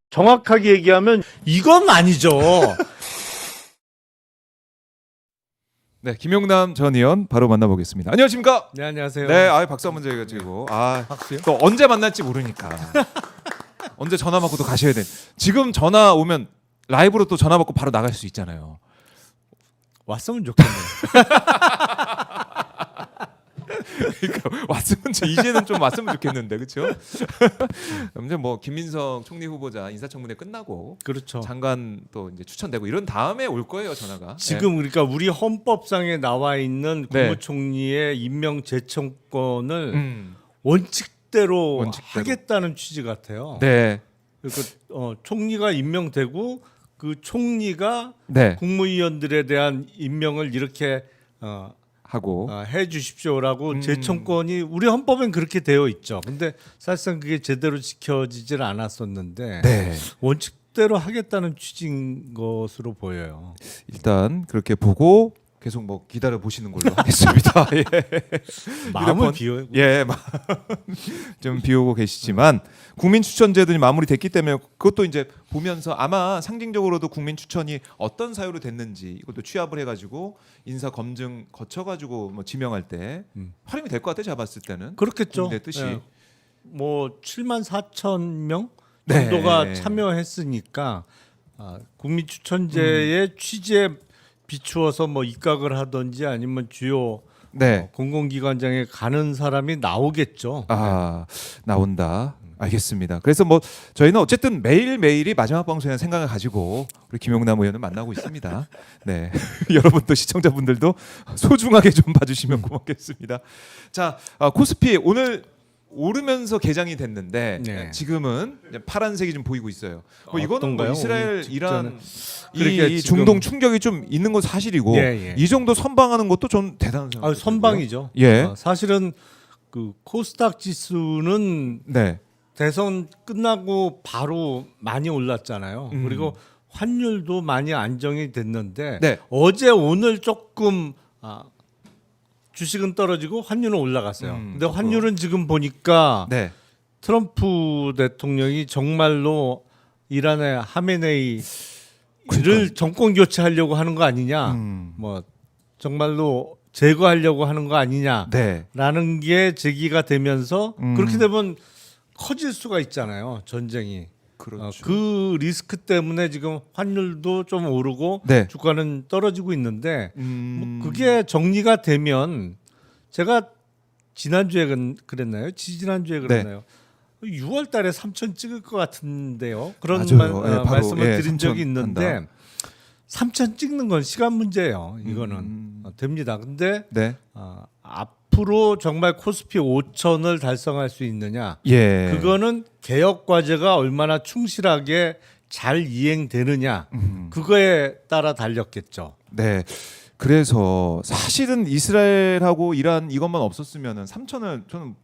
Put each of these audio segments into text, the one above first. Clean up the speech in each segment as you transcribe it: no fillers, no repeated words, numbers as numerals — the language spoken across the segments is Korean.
정확하게 얘기하면 이건 아니죠. 네, 김용남 전 의원 바로 만나보겠습니다. 안녕하십니까? 네, 안녕하세요. 네, 박수 한번 드려가지고 박수요? 또 언제 만날지 모르니까 언제 전화 받고 또 가셔야 돼. 지금 전화 오면 라이브로 또 전화 받고 바로 나갈 수 있잖아요. 왔으면 좋겠네요. 그러니까 왔으면 이제는 좀 왔으면 좋겠는데, 그렇죠? 이제 뭐 김민석 총리 후보자 인사청문회 끝나고 그렇죠. 장관 또 이제 추천되고 이런 다음에 올 거예요, 전화가. 지금 그러니까 우리 헌법상에 나와 있는 네. 국무총리의 임명 제청권을 네. 원칙대로 원칙대로. 하겠다는 취지 같아요. 네, 그러니까 총리가 임명되고 그 총리가 네 국무위원들에 대한 임명을 이렇게 하고 해 주십시오라고 제청권이 우리 헌법엔 그렇게 되어 있죠. 근데 사실상 그게 제대로 지켜지질 않았었는데 네. 원칙대로 하겠다는 취지인 것으로 보여요. 일단 그렇게 보고 계속 뭐 기다려 보시는 걸로 하겠습니다. 예. 마음을 휴대폰? 비워. 예, 좀 비우고 계시지만 국민 추천제들이 마무리됐기 때문에 그것도 이제 보면서 아마 상징적으로도 국민 추천이 어떤 사유로 됐는지 이것도 취합을 해가지고 인사 검증 거쳐가지고 뭐 지명할 때 활용이 될 것 같아. 제가 봤을 때는 그렇겠죠. 국민의 뜻이. 예. 뭐 7만 4천 명 네. 정도가 참여했으니까 국민 추천제의 취지에 비추어서 뭐 입각을 하든지 아니면 주요 네. 공공기관장에 가는 사람이 나오겠죠. 나온다. 알겠습니다. 그래서 뭐 저희는 어쨌든 매일매일이 마지막 방송이라는 생각을 가지고 우리 김용남 의원을 만나고 있습니다. 네. 여러분도 시청자분들도 소중하게 좀 봐주시면 고맙겠습니다. 자, 코스피 오늘 오르면서 개장이 됐는데 네. 지금은 이제 파란색이 좀 보이고 있어요. 뭐 이거는 뭐 어떤가요? 이스라엘, 오늘 이란 그러니까 이 지금- 중동 충격이 좀 있는 건 사실이고 예, 예. 이 정도 선방하는 것도 좀 대단한 생각. 선방이죠. 예. 사실은 그 코스닥 지수는 네. 대선 끝나고 바로 많이 올랐잖아요. 그리고 환율도 많이 안정이 됐는데 네. 어제 오늘 조금 주식은 떨어지고 환율은 올라갔어요. 근데 거꾸로. 환율은 지금 보니까 네. 트럼프 대통령이 정말로 이란의 하메네이를 정권 교체하려고 하는 거 아니냐, 뭐 정말로 제거하려고 하는 거 아니냐라는 네. 게 제기가 되면서 그렇게 되면 커질 수가 있잖아요, 전쟁이. 그렇죠. 그 리스크 때문에 지금 환율도 좀 오르고 네. 주가는 떨어지고 있는데 뭐 그게 음. 정리가 되면 제가 지난주에 그랬나요? 지지난주에 그랬나요? 6월 달에 3천 찍을 것 같은데요. 그런 맞아요. 예, 바로, 말씀을 예, 드린 적이 3천 있는데 한다. 3천 찍는 건 시간 문제예요. 이거는 됩니다. 근데 네. 앞으로 정말 코스피 5천을 달성할 수 있느냐? 예. 그거는 개혁 과제가 얼마나 충실하게 잘 이행되느냐 그거에 따라 달렸겠죠. 네. 그래서 사실은 이스라엘하고 이란 이것만 없었으면은 3천을 저는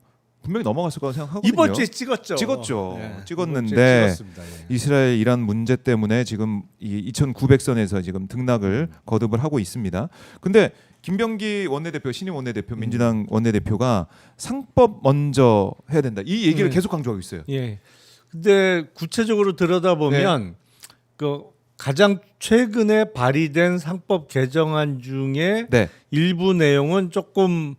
분명히 넘어갔을 거라고 생각하거든요. 이번 주에 찍었죠. 찍었죠. 예, 찍었는데 이번 주에 찍었습니다. 예. 이스라엘 이란 문제 때문에 지금 이 2,900선에서 지금 등락을 거듭을 하고 있습니다. 근데 김병기 원내대표, 신임 원내대표, 민주당 원내대표가 상법 먼저 해야 된다. 이 얘기를 계속 강조하고 있어요. 예. 근데 구체적으로 들여다보면 그 가장 최근에 발의된 상법 개정안 중에 네. 일부 내용은 조금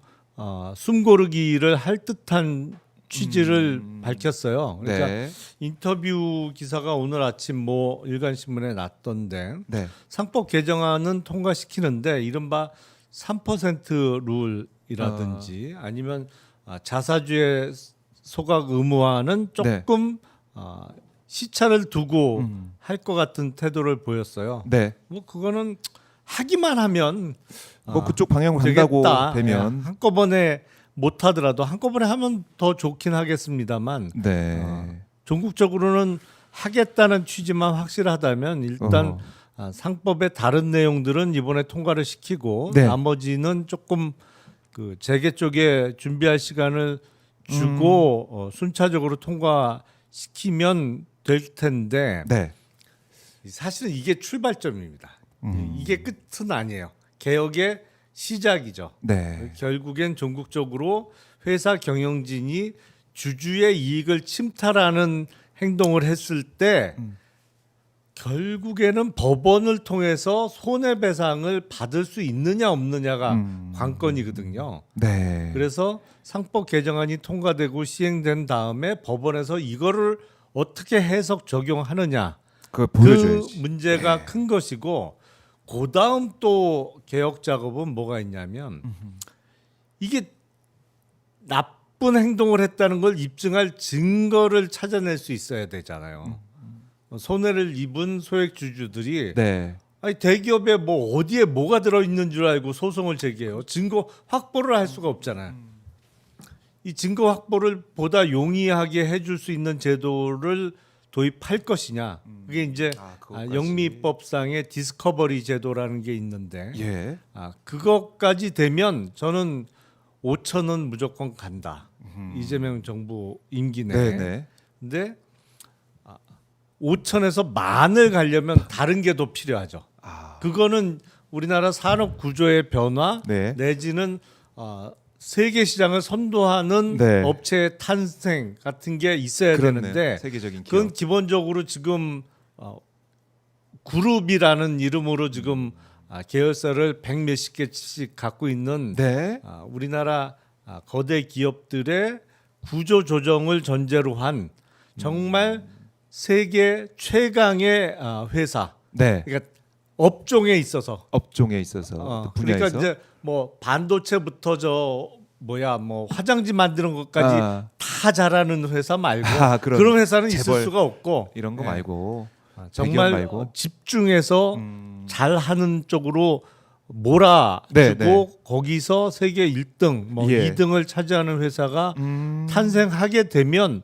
숨고르기를 할 듯한 취지를 밝혔어요. 그러니까 네. 인터뷰 기사가 오늘 아침 뭐 일간신문에 났던데 네. 상법 개정안은 통과시키는데 이른바 3% 룰이라든지 아니면 자사주의 소각 의무화는 조금 시차를 두고 할 것 같은 태도를 보였어요. 네. 뭐 그거는 하기만 하면 뭐 그쪽 방향으로 간다고 되겠다. 되면 예, 한꺼번에 못 하더라도 한꺼번에 하면 더 좋긴 하겠습니다만 네. 전국적으로는 하겠다는 취지만 확실하다면 일단 상법의 다른 내용들은 이번에 통과를 시키고 네. 나머지는 조금 그 재개 쪽에 준비할 시간을 주고 순차적으로 통과시키면 될 텐데 네. 사실은 이게 출발점입니다. 이게 끝은 아니에요. 개혁의 시작이죠. 네. 결국엔 전국적으로 회사 경영진이 주주의 이익을 침탈하는 행동을 했을 때 결국에는 법원을 통해서 손해배상을 받을 수 있느냐 없느냐가 관건이거든요. 네. 그래서 상법 개정안이 통과되고 시행된 다음에 법원에서 이거를 어떻게 해석 적용하느냐 그걸 그 보여줘야지. 문제가 큰 것이고 그 다음 또 개혁 작업은 뭐가 있냐면 이게 나쁜 행동을 했다는 걸 입증할 증거를 찾아낼 수 있어야 되잖아요. 손해를 입은 소액주주들이 네. 아니 대기업에 뭐 어디에 뭐가 들어있는 줄 알고 소송을 제기해요. 증거 확보를 할 수가 없잖아요. 이 증거 확보를 보다 용이하게 해줄 수 있는 제도를 도입할 것이냐. 그게 이제 그것까지. 영미법상의 디스커버리 제도라는 게 있는데 예. 그것까지 되면 저는 5천은 무조건 간다. 이재명 정부 임기 내에. 네네. 근데 5천에서 만을 가려면 다른 게 더 필요하죠. 그거는 우리나라 산업 구조의 변화 네. 내지는 세계 시장을 선도하는 네. 업체의 탄생 같은 게 있어야 그렇네요. 되는데 세계적인 기업. 그건 기본적으로 지금 그룹이라는 이름으로 지금 계열사를 100몇십 개씩 갖고 있는 네. 우리나라 거대 기업들의 구조 조정을 전제로 한 정말 세계 최강의 회사. 네. 그러니까 업종에 있어서 업종에 있어서 또 분야에서. 그러니까 이제 뭐 반도체부터 뭐 화장지 만드는 것까지 다 잘하는 회사 말고 그런 회사는 있을 재벌 수가 없고 이런 거 네. 말고 정말 말고. 집중해서 잘하는 쪽으로 몰아주고 네, 네. 거기서 세계 1등, 뭐 예. 2등을 차지하는 회사가 탄생하게 되면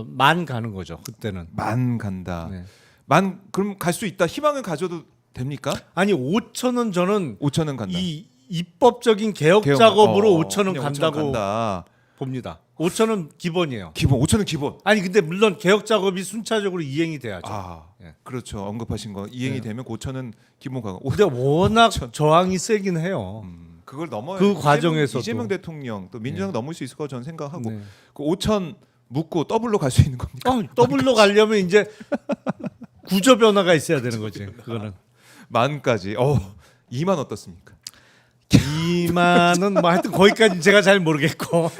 만 가는 거죠. 그때는. 만 간다. 네. 만 그럼 갈 수 있다. 희망을 가져도 됩니까? 아니 5천은 저는 5천은 간다. 이 입법적인 개혁 개혁- 작업으로 어, 5천은 그냥 간다고 5천은 간다. 봅니다. 5천은 기본이에요. 기본 5천은 기본. 아니 근데 물론 개혁 작업이 순차적으로 이행이 돼야죠. 예. 그렇죠. 언급하신 거 이행이 되면 5천은 기본 가고. 근데 워낙 저항이 세긴 해요. 그걸 넘어야 그 과정에서도. 이재명 대통령 또 민주당 넘을 수 있을 거 저는 생각하고 네. 그 5천 묶고 더블로 갈 수 있는 겁니까? 더블로 가려면 이제 구조 변화가 있어야 되는 거지. 그거는 만까지. 2만 어떻습니까? 2만은 뭐 하여튼 거기까지 제가 잘 모르겠고.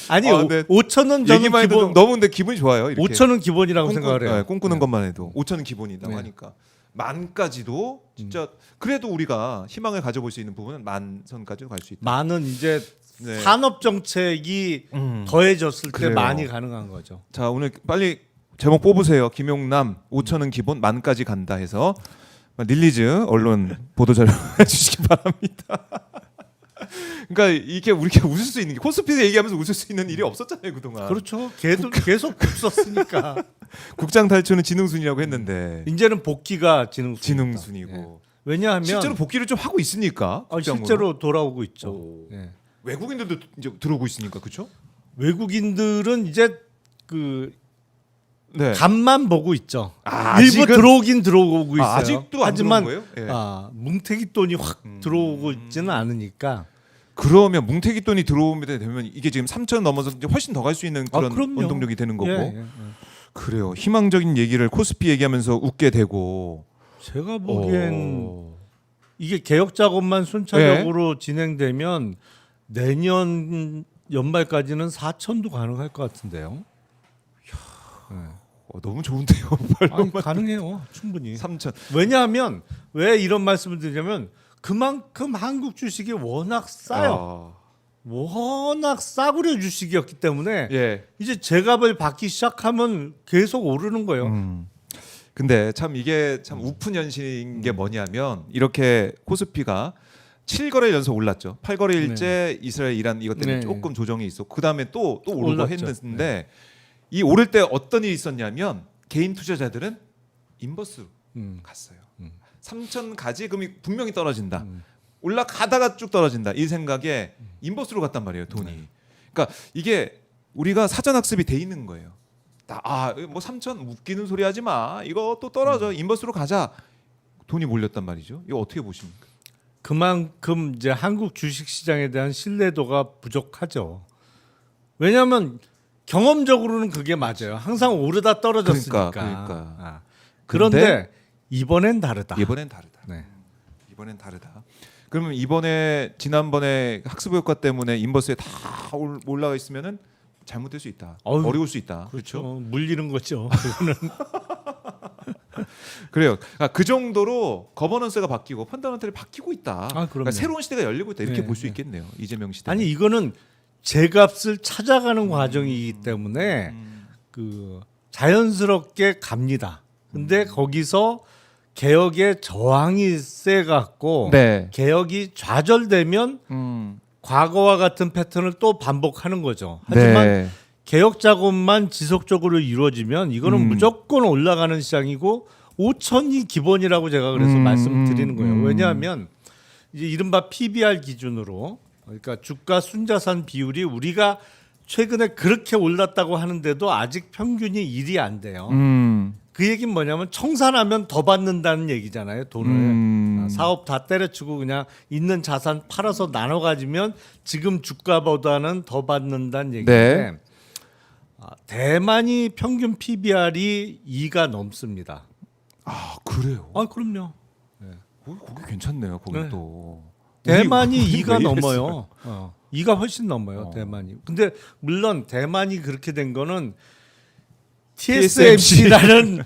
아니 네. 5천은 저는 얘기만 해도 기본. 너무 근데 기분이 좋아요. 이렇게. 5천은 기본이라고 생각을 해요. 꿈꾸는 것만 해도 5천은 기본이라고 네. 하니까 만까지도 진짜 그래도 우리가 희망을 가져볼 수 있는 부분은 만 선까지도 갈 수 있다. 만은 이제 네. 산업 정책이 더해졌을 때 그래요. 많이 가능한 거죠. 자 오늘 빨리 제목 뽑으세요. 김용남 5천은 기본 만까지 간다 해서 릴리즈 언론 보도 자료 해주시기 바랍니다. 그러니까 이게 우리가 웃을 수 있는 게 코스피 얘기하면서 웃을 수 있는 일이 없었잖아요 그동안. 그렇죠. 계속 없었으니까. 국장 탈출은 지능순이라고 했는데 이제는 복귀가 지능순. 지능순이고 예. 왜냐하면 실제로 복귀를 좀 하고 있습니까? 국장으로? 실제로 돌아오고 있죠. 오. 예. 외국인들도 이제 들어오고 있으니까 그렇죠? 외국인들은 이제 그 네. 간만 보고 있죠. 아직은- 일부 들어오긴 들어오고 있어요. 아직도 안 하지만 들어온 거예요? 예. 뭉태기 돈이 확 들어오고 있지는 않으니까. 그러면 뭉태기 돈이 들어오게 되면 이게 지금 3천 넘어서 이제 훨씬 더 갈 수 있는 그런 그럼요. 원동력이 되는 거고. 예, 예. 그래요. 희망적인 얘기를 코스피 얘기하면서 웃게 되고. 제가 보기엔 이게 개혁 작업만 순차적으로 진행되면 내년 연말까지는 4천도 가능할 것 같은데요. 너무 좋은데요. 아니, 가능해요, 충분히. 3천. 왜냐하면 왜 이런 말씀을 드리냐면 그만큼 한국 주식이 워낙 싸요. 워낙 싸구려 주식이었기 때문에 예. 이제 제값을 받기 시작하면 계속 오르는 거예요. 근데 참 이게 참 우픈 현실인 게 뭐냐면 이렇게 코스피가 7거래 연속 올랐죠. 8거래일째 이스라엘 이란 이것 때문에 네. 조금 조정이 있었고 그다음에 또 오르고 올랐죠. 했는데 이 오를 때 어떤 일이 있었냐면 개인 투자자들은 인버스로 갔어요. 3천 가지 그럼 분명히 떨어진다. 올라가다가 쭉 떨어진다. 이 생각에 인버스로 갔단 말이에요, 돈이. 그러니까 이게 우리가 사전 학습이 돼 있는 거예요. 뭐 3천 웃기는 소리 하지 마. 이거 또 떨어져. 인버스로 가자. 돈이 몰렸단 말이죠. 이거 어떻게 보십니까? 그만큼 이제 한국 주식 시장에 대한 신뢰도가 부족하죠. 왜냐하면 경험적으로는 그게 맞아요. 항상 오르다 떨어졌으니까. 그러니까. 아, 그런데 이번엔 다르다. 이번엔 다르다. 네. 이번엔 다르다. 그러면 이번에 지난번에 학습 효과 때문에 인버스에 다 올라가 있으면은 잘못될 수 있다. 어휴, 어려울 수 있다. 그렇죠. 물리는 거죠. 그거는. 그래요. 그러니까 그 정도로 거버넌스가 바뀌고 펀더멘털이 바뀌고 있다. 그럼요. 그러니까 새로운 시대가 열리고 있다. 이렇게 네, 볼 수 네. 있겠네요. 이재명 시대. 아니 이거는 제값을 찾아가는 과정이기 때문에 그 자연스럽게 갑니다. 근데 거기서 개혁의 저항이 세 갖고 네. 개혁이 좌절되면 과거와 같은 패턴을 또 반복하는 거죠. 하지만 네. 개혁 작업만 지속적으로 이루어지면 이거는 무조건 올라가는 시장이고 5천이 기본이라고 제가 그래서 말씀드리는 거예요. 왜냐하면 이제 이른바 PBR 기준으로 그러니까 주가 순자산 비율이 우리가 최근에 그렇게 올랐다고 하는데도 아직 평균이 1이 안 돼요. 그 얘기는 뭐냐면 청산하면 더 받는다는 얘기잖아요. 돈을 사업 다 때려치고 그냥 있는 자산 팔아서 나눠 가지면 지금 주가보다는 더 받는다는 얘기인데 네. 대만이 평균 PBR이 2가 넘습니다. 아 그래요. 그럼요. 거기 괜찮네요. 거기 네. 또 대만이 우리 2가 왜 넘어요. 2가 훨씬 넘어요. 대만이. 근데 물론 대만이 그렇게 된 거는 TSMC라는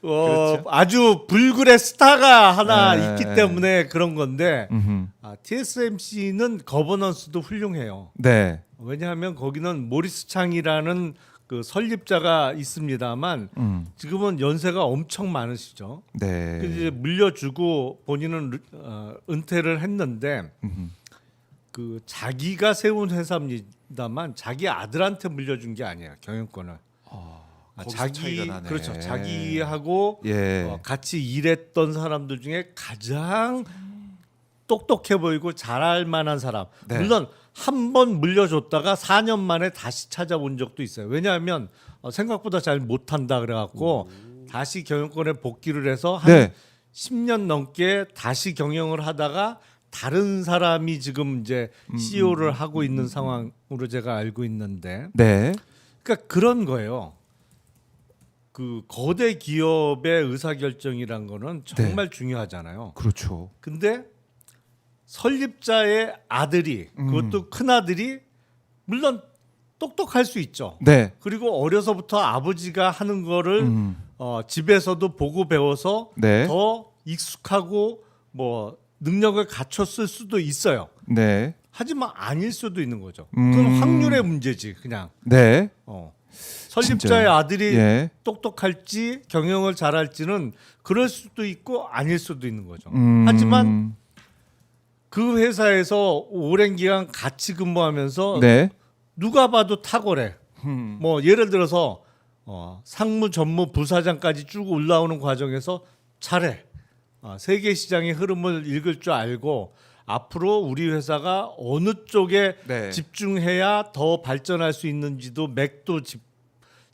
그렇죠. 아주 불굴의 스타가 하나 네. 있기 때문에 그런 건데 음흠. TSMC는 거버넌스도 훌륭해요. 네. 왜냐하면 거기는 모리스 창이라는 그 설립자가 있습니다만 지금은 연세가 엄청 많으시죠. 네. 그래서 이제 물려주고 본인은 은퇴를 했는데 그 자기가 세운 회사입니다만 자기 아들한테 물려준 게 아니에요. 경영권을. 거기서 차이가 나네. 그렇죠. 자기하고 예. 같이 일했던 사람들 중에 가장 똑똑해 보이고 잘할 만한 사람. 네. 물론 한 번 물려줬다가 4년 만에 다시 찾아온 적도 있어요. 왜냐하면 생각보다 잘 못한다 그래갖고 다시 경영권에 복귀를 해서 한 네. 10년 넘게 다시 경영을 하다가 다른 사람이 지금 이제 CEO를 하고 있는 상황으로 제가 알고 있는데, 네. 그러니까 그런 거예요. 그 거대 기업의 의사결정이란 거는 정말 중요하잖아요. 그렇죠. 근데 설립자의 아들이 그것도 큰 아들이 물론 똑똑할 수 있죠. 네. 그리고 어려서부터 아버지가 하는 거를 집에서도 보고 배워서 네. 더 익숙하고 뭐 능력을 갖췄을 수도 있어요. 네. 하지만 아닐 수도 있는 거죠. 그건 확률의 문제지 그냥. 네. 설립자의 진짜요. 아들이 예. 똑똑할지 경영을 잘할지는 그럴 수도 있고 아닐 수도 있는 거죠. 하지만 그 회사에서 오랜 기간 같이 근무하면서 네. 누가 봐도 탁월해. 뭐 예를 들어서 상무 전무 부사장까지 쭉 올라오는 과정에서 잘해. 세계 시장의 흐름을 읽을 줄 알고 앞으로 우리 회사가 어느 쪽에 네. 집중해야 더 발전할 수 있는지도 맥도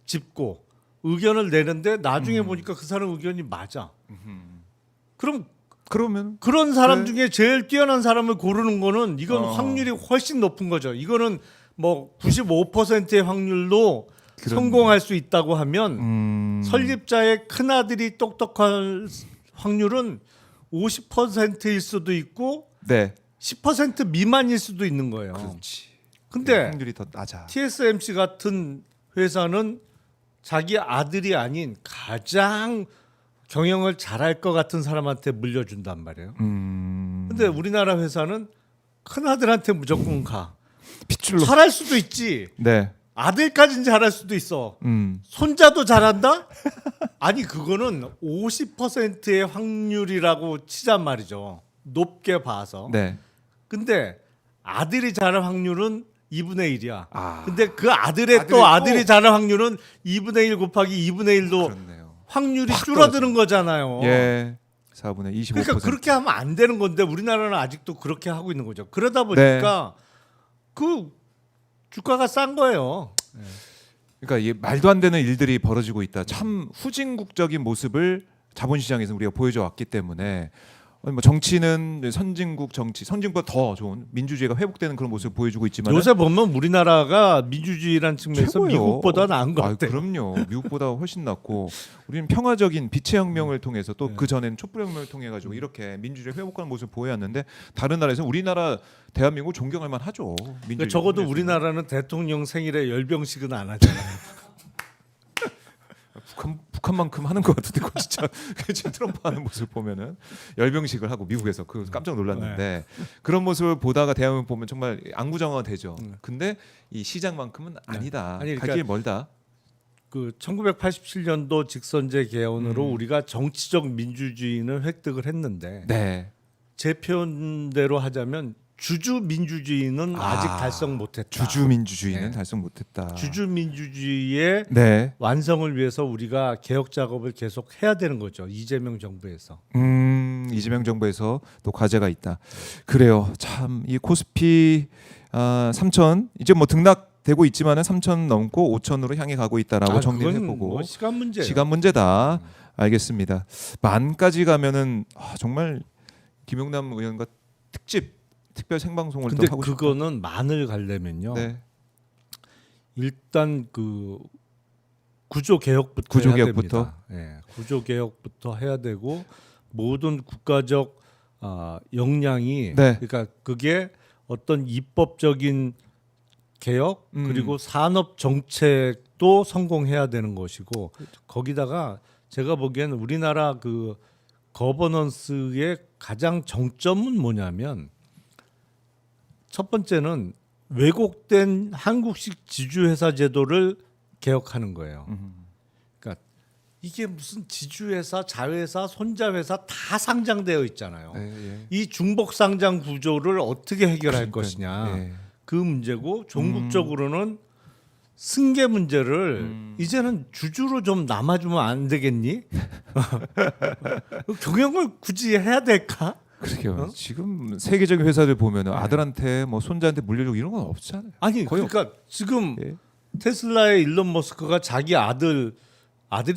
짚고 의견을 내는데 나중에 보니까 그 사람 의견이 맞아. 그럼 그러면 그런 사람 네. 중에 제일 뛰어난 사람을 고르는 거는 이건 확률이 훨씬 높은 거죠. 이거는 뭐 95%의 확률로 성공할 수 있다고 하면 설립자의 큰 아들이 똑똑할 확률은 50%일 수도 있고 네. 10% 미만일 수도 있는 거예요. 그렇지. 근데 확률이 더 낮아. TSMC 같은 회사는 자기 아들이 아닌 가장 경영을 잘할 것 같은 사람한테 물려준단 말이에요. 근데 우리나라 회사는 큰 아들한테 무조건 가. 핏줄로. 잘할 수도 있지. 네. 아들까지는 잘할 수도 있어. 손자도 잘한다? 아니 그거는 50%의 확률이라고 치잔 말이죠. 높게 봐서. 네. 근데 아들이 잘할 확률은 2분의 1이야. 아. 근데 그 아들의 아들이 또 아들이 또- 잘할 확률은 2분의 1 곱하기 2분의 1도 그렇네요. 확률이 확 줄어드는 거잖아요. 예. 4분의 25%. 그러니까 그렇게 하면 안 되는 건데 우리나라는 아직도 그렇게 하고 있는 거죠. 그러다 보니까 그 주가가 싼 거예요. 그러니까 이 말도 안 되는 일들이 벌어지고 있다. 참 후진국적인 모습을 자본시장에서 우리가 보여줘 왔기 때문에 뭐 정치는 선진국 정치, 선진국보다 더 좋은 민주주의가 회복되는 그런 모습을 보여주고 있지만 요새 보면 우리나라가 민주주의라는 측면에서 최고예요. 미국보다 나은 것 같아요. 그럼요. 미국보다 훨씬 낫고 우리는 평화적인 빛의 혁명을 통해서 또 네. 그 전에는 촛불혁명을 통해 가지고 이렇게 민주주의 회복하는 모습을 보였는데 다른 나라에서 우리나라 대한민국 존경할 만하죠. 민주주의 그러니까 적어도 부분에서는. 우리나라는 대통령 생일에 열병식은 안 하잖아요. 북한만큼 하는 것 같은데 그거 진짜 지금 트럼프 하는 모습을 보면은 열병식을 하고 미국에서 그 깜짝 놀랐는데 그런 모습을 보다가 대한민국 보면 정말 안구정화가 되죠. 근데 이 시장만큼은 아니다. 아니, 그러니까 갈 길이 멀다. 그 1987년도 직선제 개헌으로 우리가 정치적 민주주의는 획득을 했는데 네. 제 표현대로 하자면 주주 민주주의는 아직 달성 못했다. 주주 민주주의는 네. 달성 못했다. 주주 민주주의의 네. 완성을 위해서 우리가 개혁 작업을 계속 해야 되는 거죠. 이재명 정부에서. 이재명 정부에서 또 과제가 있다. 그래요. 참 이 코스피 3천 이제 뭐 등락되고 있지만은 3천 넘고 5천으로 향해 가고 있다라고 정리를 그건 해보고 뭐 시간 문제예요. 시간 문제다. 알겠습니다. 만까지 가면은 정말 김용남 의원과 특별 생방송을 근데 또 하고 싶다. 그거는 만을 가려면요. 네. 일단 그 구조 개혁부터 구조 해야 개혁부터? 됩니다. 예, 구조 개혁부터 해야 되고 모든 국가적 역량이 네. 그러니까 그게 어떤 입법적인 개혁 그리고 산업 정책도 성공해야 되는 것이고 거기다가 제가 보기에는 우리나라 그 거버넌스의 가장 정점은 뭐냐면 첫 번째는 왜곡된 한국식 지주회사 제도를 개혁하는 거예요. 그러니까 이게 무슨 지주회사, 자회사, 손자회사 다 상장되어 있잖아요. 예. 이 중복 상장 구조를 어떻게 해결할 것이냐 예. 그 문제고 종국적으로는 승계 문제를 이제는 주주로 좀 남아주면 안 되겠니? 경영을 굳이 해야 될까? 그러게요. 지금 세계적인 회사들 보면은 아들한테 뭐 손자한테 물려주고 이런 건 없잖아요. 아니 거의 그러니까 지금 예. 테슬라의 일론 머스크가 자기 아들이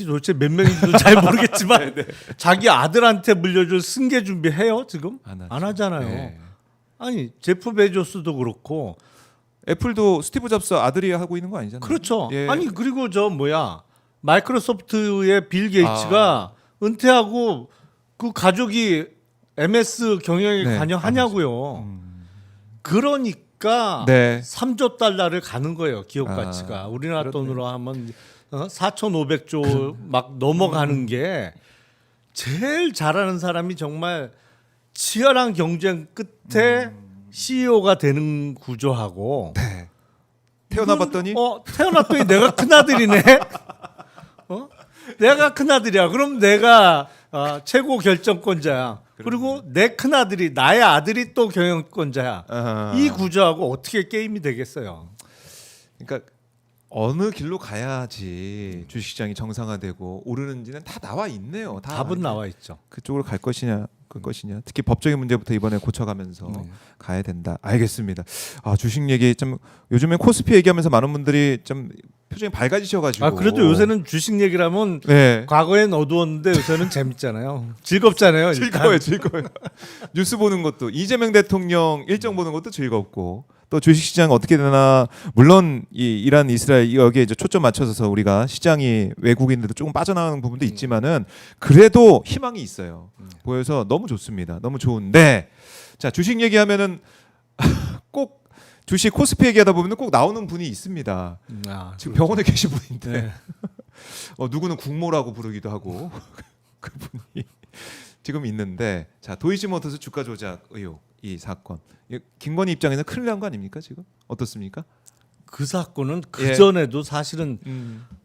도대체 몇 명인지도 잘 모르겠지만 자기 아들한테 물려줄 승계 준비해요 지금? 안 하죠. 안 하잖아요. 예. 아니 제프 베조스도 그렇고 애플도 스티브 잡스 아들이 하고 있는 거 아니잖아요. 그렇죠. 예. 아니 그리고 저 뭐야 마이크로소프트의 빌 게이츠가 은퇴하고 그 가족이 MS 경영에 네, 관여하냐고요. 그러니까 네. 3조 달러를 가는 거예요 기업 아, 가치가 우리나라 그렇네. 돈으로 하면 4,500조 막 넘어가는 게 제일 잘하는 사람이 정말 치열한 경쟁 끝에 CEO가 되는 구조하고 네. 태어나봤더니 태어났더니 내가 큰 아들이네. 내가 큰 아들이야. 그럼 내가 최고 결정권자야. 그리고 내 큰 아들이 나의 아들이 또 경영권자야. 아하. 이 구조하고 어떻게 게임이 되겠어요? 그러니까 어느 길로 가야지 주식시장이 정상화되고 오르는지는 다 나와 있네요. 다 답은 나와 있죠. 그쪽으로 갈 것이냐 그 것이냐 특히 법적인 문제부터 이번에 고쳐가면서 가야 된다. 알겠습니다. 주식 얘기 좀 요즘에 코스피 얘기하면서 많은 분들이 좀 표정이 밝아지셔가지고 그래도 요새는 주식 얘기를 하면 네. 과거엔 어두웠는데 요새는 재밌잖아요. 즐겁잖아요. 일단. 즐거워요. 뉴스 보는 것도 이재명 대통령 일정 보는 것도 즐겁고 또 주식시장 어떻게 되나 물론 이 이란 이스라엘 여기에 이제 초점 맞춰서 우리가 시장이 외국인들도 조금 빠져나가는 부분도 있지만은 그래도 희망이 있어요. 보여서 너무 좋습니다. 너무 좋은데 자 주식 얘기하면은 꼭 주식 코스피 얘기하다 보면 꼭 나오는 분이 있습니다. 지금 병원에 계신 분인데 네. 누구는 국모라고 부르기도 하고 그분이 지금 있는데 자 도이치모터스 주가 조작 의혹 이 사건 김건희 입장에서는 큰일 난 거 아닙니까 지금 어떻습니까? 그 사건은 그 예. 전에도 사실은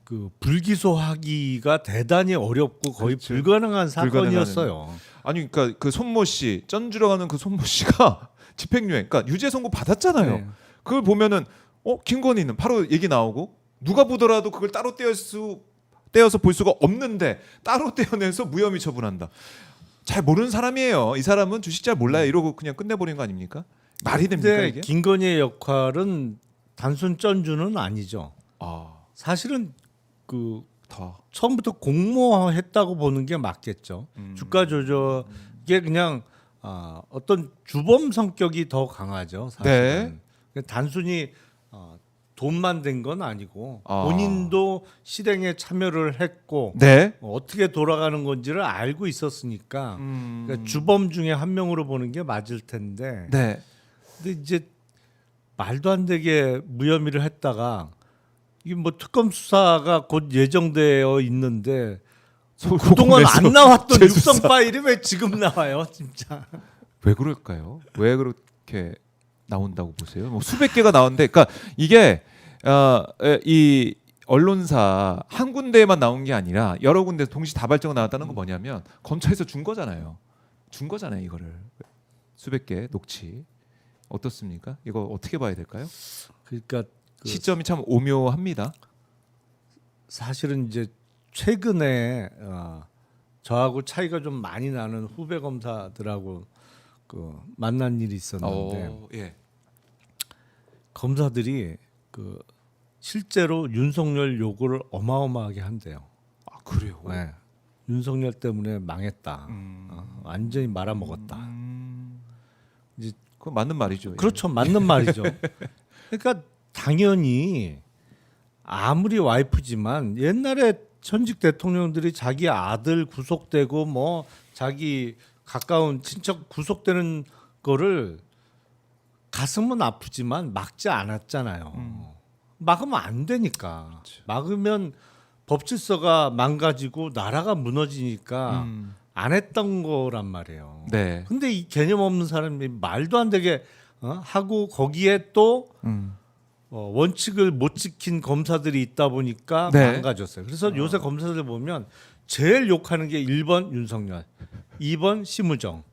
그 불기소하기가 대단히 어렵고 거의 그렇죠. 불가능한 사건이었어요. 아니 그러니까 그 손모 씨 쩐주러 가는 그 손모 씨가 집행유예 그러니까 유죄 선고 받았잖아요. 네. 그걸 보면은 김건희는 바로 얘기 나오고 누가 보더라도 그걸 따로 떼어서 볼 수가 없는데 따로 떼어내서 무혐의 처분한다. 잘 모르는 사람이에요. 이 사람은 주식 잘 몰라요. 이러고 그냥 끝내버린 거 아닙니까? 말이 됩니까 근데 이게? 김건희의 역할은 단순 쩐주는 아니죠. 사실은 그 더 처음부터 공모했다고 보는 게 맞겠죠. 주가 조작에 그냥 어떤 주범 성격이 더 강하죠. 사실은. 단순히 돈만 된 건 아니고 본인도 실행에 참여를 했고 네. 어떻게 돌아가는 건지를 알고 있었으니까 그러니까 주범 중에 한 명으로 보는 게 맞을 텐데. 네. 근데 이제 말도 안 되게 무혐의를 했다가 이게 뭐 특검 수사가 곧 예정되어 있는데 그동안 안 나왔던 재수사. 육성 파일이 왜 지금 나와요, 진짜? 왜 그럴까요? 왜 그렇게 나온다고 보세요? 뭐 수백 개가 나오는데, 그러니까 이게 이 언론사 한 군데에만 나온 게 아니라 여러 군데 동시다발적으로 나왔다는 건 뭐냐면 검찰에서 준 거잖아요. 준 거잖아요, 이거를. 수백 개 녹취. 어떻습니까? 이거 어떻게 봐야 될까요? 그러니까 시점이 참 오묘합니다. 사실은 이제 최근에 저하고 차이가 좀 많이 나는 후배 검사들하고 만난 일이 있었는데 예. 검사들이 실제로 윤석열 요구를 어마어마하게 한대요. 아 그래요? 네. 윤석열 때문에 망했다. 완전히 말아먹었다. 이제 그건 맞는 말이죠. 그렇죠, 맞는 말이죠. 그러니까 당연히 아무리 와이프지만 옛날에 전직 대통령들이 자기 아들 구속되고 뭐 자기 가까운 친척 구속되는 거를 가슴은 아프지만 막지 않았잖아요. 막으면 안 되니까. 그렇죠. 막으면 법 질서가 망가지고 나라가 무너지니까 안 했던 거란 말이에요. 네. 근데 이 개념 없는 사람이 말도 안 되게 하고 거기에 또 원칙을 못 지킨 검사들이 있다 보니까 네. 망가졌어요. 그래서 요새 검사들 보면 제일 욕하는 게 1번 윤석열, 2번 심우정.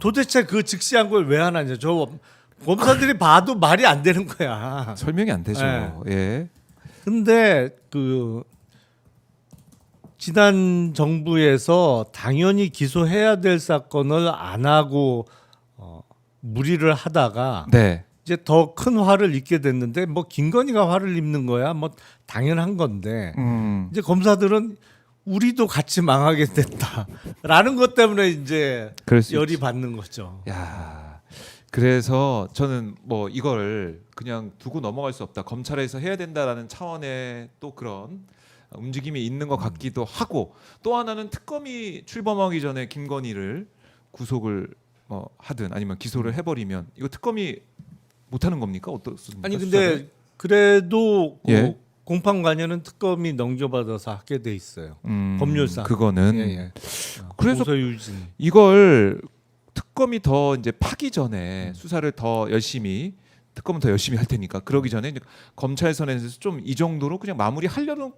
도대체 그 즉시한 걸 왜 하나냐. 저 검사들이 봐도 말이 안 되는 거야. 설명이 안 되죠. 네. 예. 근데 지난 정부에서 당연히 기소해야 될 사건을 안 하고 무리를 하다가 네. 이제 더 큰 화를 입게 됐는데 뭐 김건희가 화를 입는 거야 뭐 당연한 건데 이제 검사들은 우리도 같이 망하게 됐다라는 것 때문에 이제 그럴 수 열이 있지. 받는 거죠. 야. 그래서 저는 뭐 이걸 그냥 두고 넘어갈 수 없다. 검찰에서 해야 된다라는 차원의 또 그런 움직임이 있는 것 같기도 하고, 또 하나는 특검이 출범하기 전에 김건희를 구속을 하든 아니면 기소를 해버리면 이거 특검이 못하는 겁니까? 어떻습니까? 아니 수사를? 근데 그래도 예. 공판 관여는 특검이 넘겨받아서 하게 돼 있어요. 법률상. 그거는 예. 그래서 공소유진. 이걸 특검이 더 이제 파기 전에 수사를 더 열심히, 특검은 더 열심히 할 테니까 그러기 전에 이제 검찰 선에서 좀 이 정도로 그냥 마무리하려는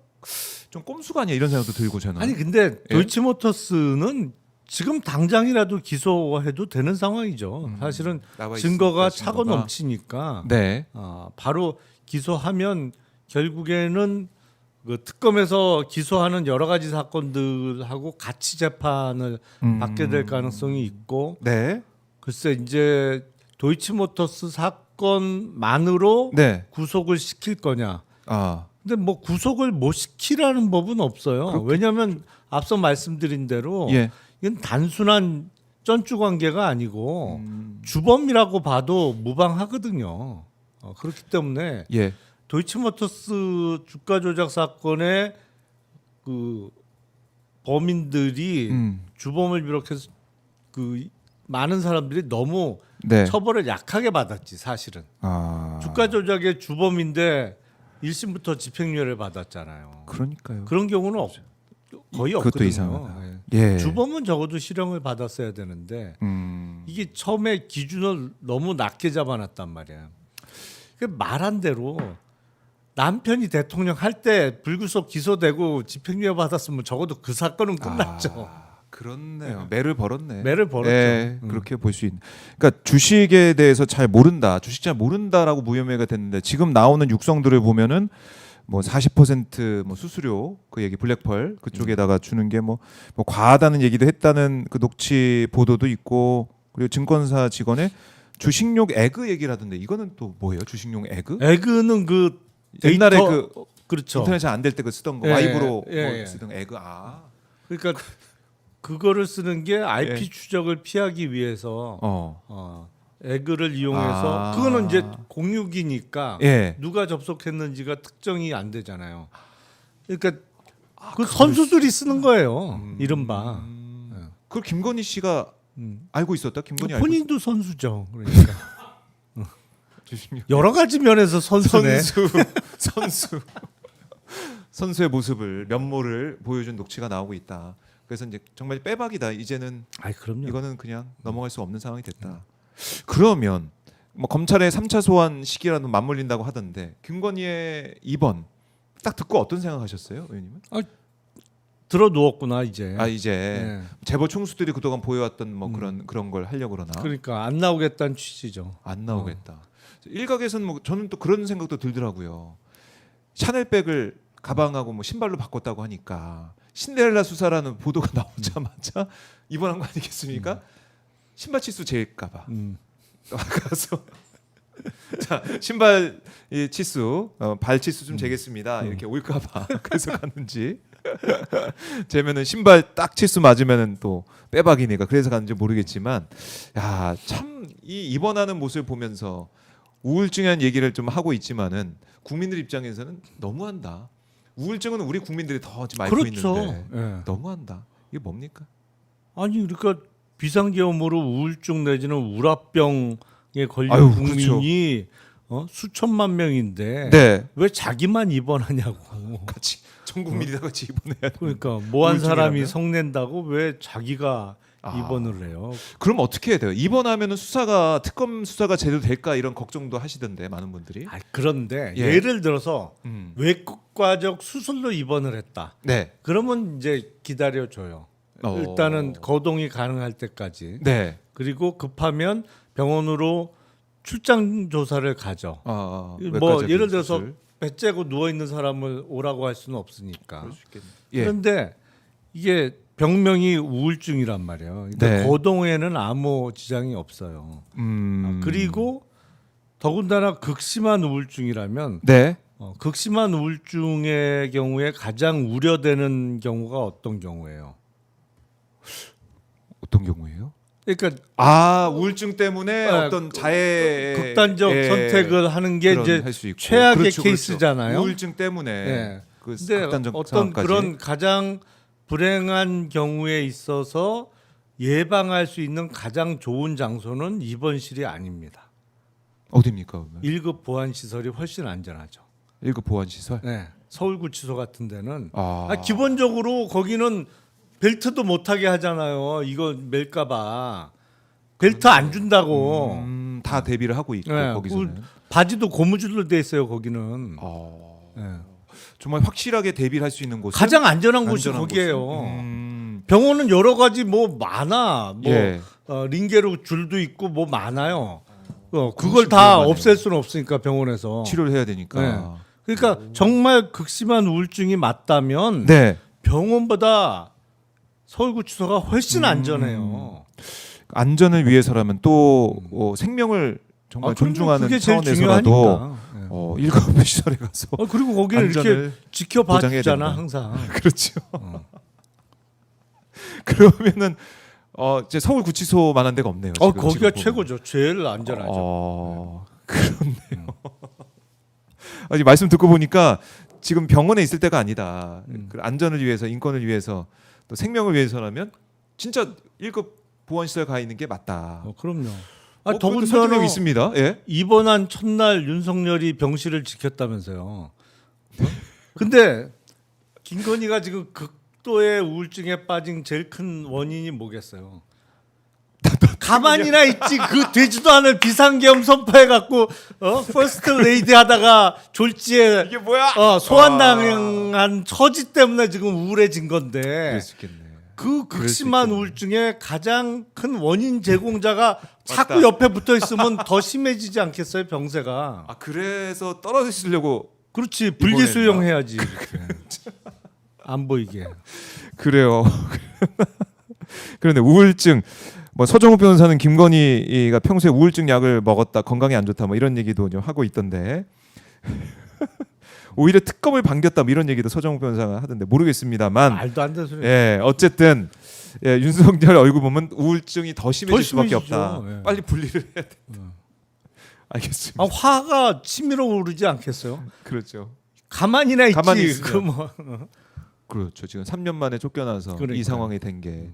좀 꼼수가 아니야 이런 생각도 들고 저는. 아니 근데 도이치모터스는 지금 당장이라도 기소해도 되는 상황이죠. 사실은 나와 증거가 있으니까, 차고 증거가. 넘치니까 네. 바로 기소하면 결국에는 그 특검에서 기소하는 여러 가지 사건들하고 같이 재판을 받게 될 가능성이 있고, 네. 글쎄 이제 도이치모터스 사건만으로 네. 구속을 시킬 거냐? 아. 근데 뭐 구속을 못 시키라는 법은 없어요. 왜냐하면 앞서 말씀드린 대로 예. 이건 단순한 쩐주 관계가 아니고 주범이라고 봐도 무방하거든요. 그렇기 때문에 예. 도이치모터스 주가 조작 사건의 그 범인들이 주범을 비롯해서 그 많은 사람들이 너무 네. 처벌을 약하게 받았지 사실은. 아. 주가 조작의 주범인데 1심부터 집행유예를 받았잖아요. 그러니까요. 그런 경우는 거의 그것도 없거든요. 이상하다. 예. 예. 주범은 적어도 실형을 받았어야 되는데 이게 처음에 기준을 너무 낮게 잡아놨단 말이야. 말한 대로 남편이 대통령 할 때 불구속 기소되고 집행유예 받았으면 적어도 그 사건은 끝났죠. 그렇네요. 매를 벌었네. 매를 벌었죠. 네, 그렇게 볼 수 있는. 그러니까 주식에 대해서 잘 모른다, 주식 잘 모른다라고 무혐의가 됐는데 지금 나오는 육성들을 보면은 뭐 40% 수수료 그 얘기 블랙펄 그쪽에다가 주는 게 뭐 과하다는 얘기도 했다는 그 녹취 보도도 있고, 그리고 증권사 직원의 주식용 에그 얘기라던데 이거는 또 뭐예요? 주식용 에그? 에그는 그 옛날에 데이터- 그 그렇죠. 인터넷이 안 될 때 그 쓰던 거 예, 와이브로 예, 예. 쓰던 에그. 그러니까 그거를 쓰는 게 IP 예. 추적을 피하기 위해서 어. 에그를 이용해서 그거는 이제 공유기니까 예. 누가 접속했는지가 특정이 안 되잖아요. 그러니까 그 선수들이 쓰는 거예요. 이른바. 그걸 김건희 씨가 알고 있었다. 김건희 알고 본인도 선수죠. 그러니까 있었... 여러 가지 면에서 선수네. 선수의 모습을 면모를 보여준 녹취가 나오고 있다. 그래서 이제 정말 빼박이다. 이제는 아이 그럼요. 이거는 그냥 넘어갈 수 없는 상황이 됐다. 그러면 뭐 검찰의 3차 소환 시기라도 맞물린다고 하던데 김건희의 입원 딱 듣고 어떤 생각하셨어요, 의원님은? 들어 누웠구나 이제. 이제 네. 재벌 총수들이 그동안 보여왔던 뭐 그런 걸 하려고 그러나 그러니까 안 나오겠다는 취지죠. 안 나오겠다. 일각에서는 뭐 저는 또 그런 생각도 들더라고요. 샤넬백을 가방하고 뭐 신발로 바꿨다고 하니까 신데렐라 수사라는 보도가 나오자마자 입원한 거 아니겠습니까? 신발 치수 재일까봐 가서 자 신발 이 치수 발 치수 좀 재겠습니다. 이렇게 올까봐 그래서 갔는지 재면은 신발 딱 치수 맞으면은 또 빼박이니까 그래서 갔는지 모르겠지만 야 참 이 입원하는 모습을 보면서 우울증이라는 얘기를 좀 하고 있지만은 국민들 입장에서는 너무한다. 우울증은 우리 국민들이 더 지금 앓고 그렇죠. 있는데 예. 너무한다. 이게 뭡니까? 아니 그러니까 비상계엄으로 우울증 내지는 우라병에 걸린 아유, 국민이 수천만 명인데 네. 왜 자기만 입원하냐고. 같이 전 국민이 다 같이 입원해야 돼. 그러니까 뭐 한 사람이 우울증이라면? 성낸다고 왜 자기가 입원을 해요? 그럼 어떻게 해야 돼요? 입원하면은 수사가 특검 수사가 제대로 될까 이런 걱정도 하시던데 많은 분들이. 그런데 예. 예를 들어서 음. 외과적 수술로 입원을 했다. 네. 그러면 이제 기다려 줘요. 일단은 거동이 가능할 때까지. 네. 그리고 급하면 병원으로 출장 조사를 가죠. 뭐 외과적인 예를 들어서 수술. 배 째고 누워 있는 사람을 오라고 할 수는 없으니까. 그럴 수 있겠네. 예. 그런데 이게 병명이 우울증이란 말이에요. 그러니까 네. 거동에는 아무 지장이 없어요. 그리고 더군다나 극심한 우울증이라면 네. 극심한 우울증의 경우에 가장 우려되는 경우가 어떤 경우예요? 어떤 경우예요? 그러니까 우울증 때문에 네, 어떤 자해 극단적 선택을 하는 게 이제 할수 있고. 최악의 그렇죠, 케이스잖아요. 우울증 때문에 네. 그 근데 극단적 어떤 상황까지. 그런 가장 불행한 경우에 있어서 예방할 수 있는 가장 좋은 장소는 입원실이 아닙니다. 어디입니까? 1급 보안 시설이 훨씬 안전하죠. 1급 보안 시설. 네. 서울구치소 같은 데는 아. 기본적으로 거기는 벨트도 못 하게 하잖아요. 이거 멜까봐 벨트 안 준다고. 다 대비를 하고 있고 네. 거기서는. 바지도 고무줄로 돼 있어요. 거기는. 네. 정말 확실하게 대비를 할 수 있는 곳은 가장 안전한 곳이 안전한 거기에요. 곳은? 병원은 여러 가지 뭐 많아. 뭐 예. 링게로 줄도 있고 뭐 많아요. 그걸 그것이 다 위험하네요. 없앨 수는 없으니까 병원에서. 치료를 해야 되니까. 그러니까 정말 극심한 우울증이 맞다면 네. 병원보다 서울구치소가 훨씬 안전해요. 안전을 위해서라면 또 생명을 정말 그럼요. 존중하는 그게 제일 차원에서라도 중요하니까. 1급 시설에 가서 그리고 거기는 이렇게 안전을 지켜봐 보장해야 주잖아 된다. 항상. 그렇죠. 그러면은 이제 서울구치소만한 데가 없네요. 지금, 거기가 지금 보면. 최고죠. 제일 안전하죠. 그렇네요. 아니 말씀 듣고 보니까 지금 병원에 있을 때가 아니다. 그 안전을 위해서, 인권을 위해서, 또 생명을 위해서라면 진짜 1급 보안시설 가 있는 게 맞다. 그럼요. 그것도 설득력 있습니다. 예. 입원한 첫날 윤석열이 병실을 지켰다면서요. 근데 김건희가 지금 극도의 우울증에 빠진 제일 큰 원인이 뭐겠어요? 가만히나 있지. 그 되지도 않을 비상계엄 선포해 갖고 퍼스트 레이디 하다가 졸지에 이게 뭐야? 소환당한 처지 때문에 지금 우울해진 건데. 그럴 수 있겠네. 그 극심한 우울증의 가장 큰 원인 제공자가 자꾸 맞다. 옆에 붙어 있으면 더 심해지지 않겠어요, 병세가? 그래서 떨어지시려고. 그렇지. 분리수용해야지. 이렇게. 안 보이게. 그래요. 그런데 우울증 뭐 서정우 변호사는 김건희가 평소에 우울증 약을 먹었다, 건강에 안 좋다 뭐 이런 얘기도 좀 하고 있던데. 오히려 특검을 반겼다 뭐 이런 얘기도 서정우 변호사가 하던데 모르겠습니다만. 말도 안 되는 소리. 예, 어쨌든 예, 윤석열 얼굴 보면 우울증이 더 심해질 더 수밖에 심해지죠. 없다. 예. 빨리 분리를 해야 돼. 알겠습니다. 아, 화가 치밀어 오르지 않겠어요? 그렇죠. 가만히나 있지. 가만히 있으면. 그 뭐. 그렇죠. 지금 3년 만에 쫓겨나서 그러니까요. 이 상황이 된 게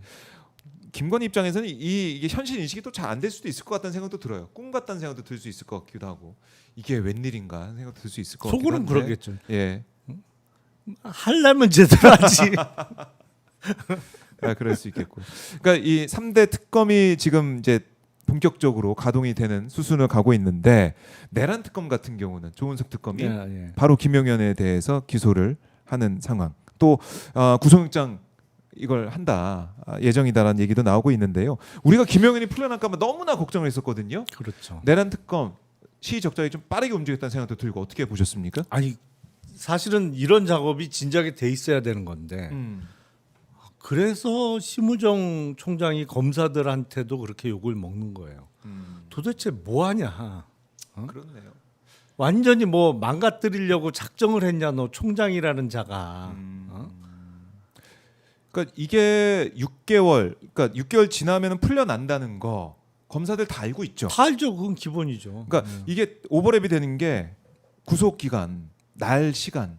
김건희 입장에서는 이게 현실 인식이 또 잘 안 될 수도 있을 것 같다는 생각도 들어요. 꿈 같다는 생각도 들 수 있을 것 같기도 하고 이게 웬일인가 하는 생각도 들 수 있을 것 같기도 속으로는 한데. 그러겠죠. 예, 하려면 제대로 하지. 아, 그럴 수 있겠고. 그러니까 이 3대 특검이 지금 이제 본격적으로 가동이 되는 수순을 가고 있는데 내란 특검 같은 경우는 조은석 특검이 예. 바로 김용현에 대해서 기소를 하는 상황. 또 구속영장 이걸 한다 예정이다라는 얘기도 나오고 있는데요. 우리가 김용현이 풀려날까봐 너무나 걱정을 했었거든요. 그렇죠. 내란 특검 시의적절하게 좀 빠르게 움직였다는 생각도 들고 어떻게 보셨습니까? 아니 사실은 이런 작업이 진작에 돼 있어야 되는 건데 그래서 심우정 총장이 검사들한테도 그렇게 욕을 먹는 거예요. 도대체 뭐 하냐? 그렇네요. 완전히 뭐 망가뜨리려고 작정을 했냐 너 총장이라는 자가. 그러니까 이게 6개월, 그러니까 6개월 지나면은 풀려난다는 거 검사들 다 알고 있죠. 다 알죠. 그건 기본이죠. 그러니까 이게 오버랩이 되는 게 구속 기간, 날 시간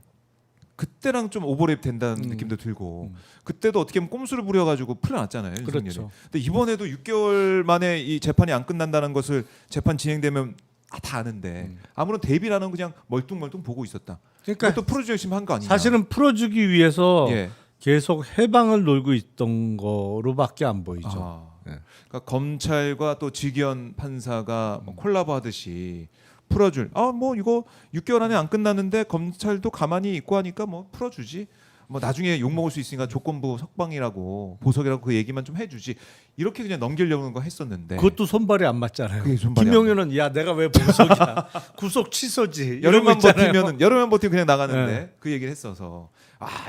그때랑 좀 오버랩 된다는 느낌도 들고 그때도 어떻게 보면 꼼수를 부려가지고 풀려났잖아요. 윤석열이. 그렇죠. 근데 이번에도 6개월 만에 이 재판이 안 끝난다는 것을 재판 진행되면 다 아는데 아무런 대비라는 그냥 멀뚱멀뚱 보고 있었다. 그러니까 또 풀어주기 열심히 한 거 아니냐? 사실은 풀어주기 위해서 예. 계속 해방을 놀고 있던 거로밖에 안 보이죠. 아, 예. 그러니까 검찰과 또 직위원 판사가 뭐 콜라보 하듯이 풀어줄. 뭐 이거 6개월 안에 안 끝났는데 검찰도 가만히 있고 하니까 뭐 풀어주지. 뭐 나중에 욕 먹을 수 있으니까 조건부 석방이라고 보석이라고 그 얘기만 좀 해주지. 이렇게 그냥 넘기려는 거 했었는데. 그것도 손발이 안 맞잖아요. 그게 손발이 김용현은 야 내가 왜 보석이야? 구속 취소지. 이런 거 여름만 있잖아요. 버티면은 여름만 버티면 그냥 나가는데 그 얘기를 했어서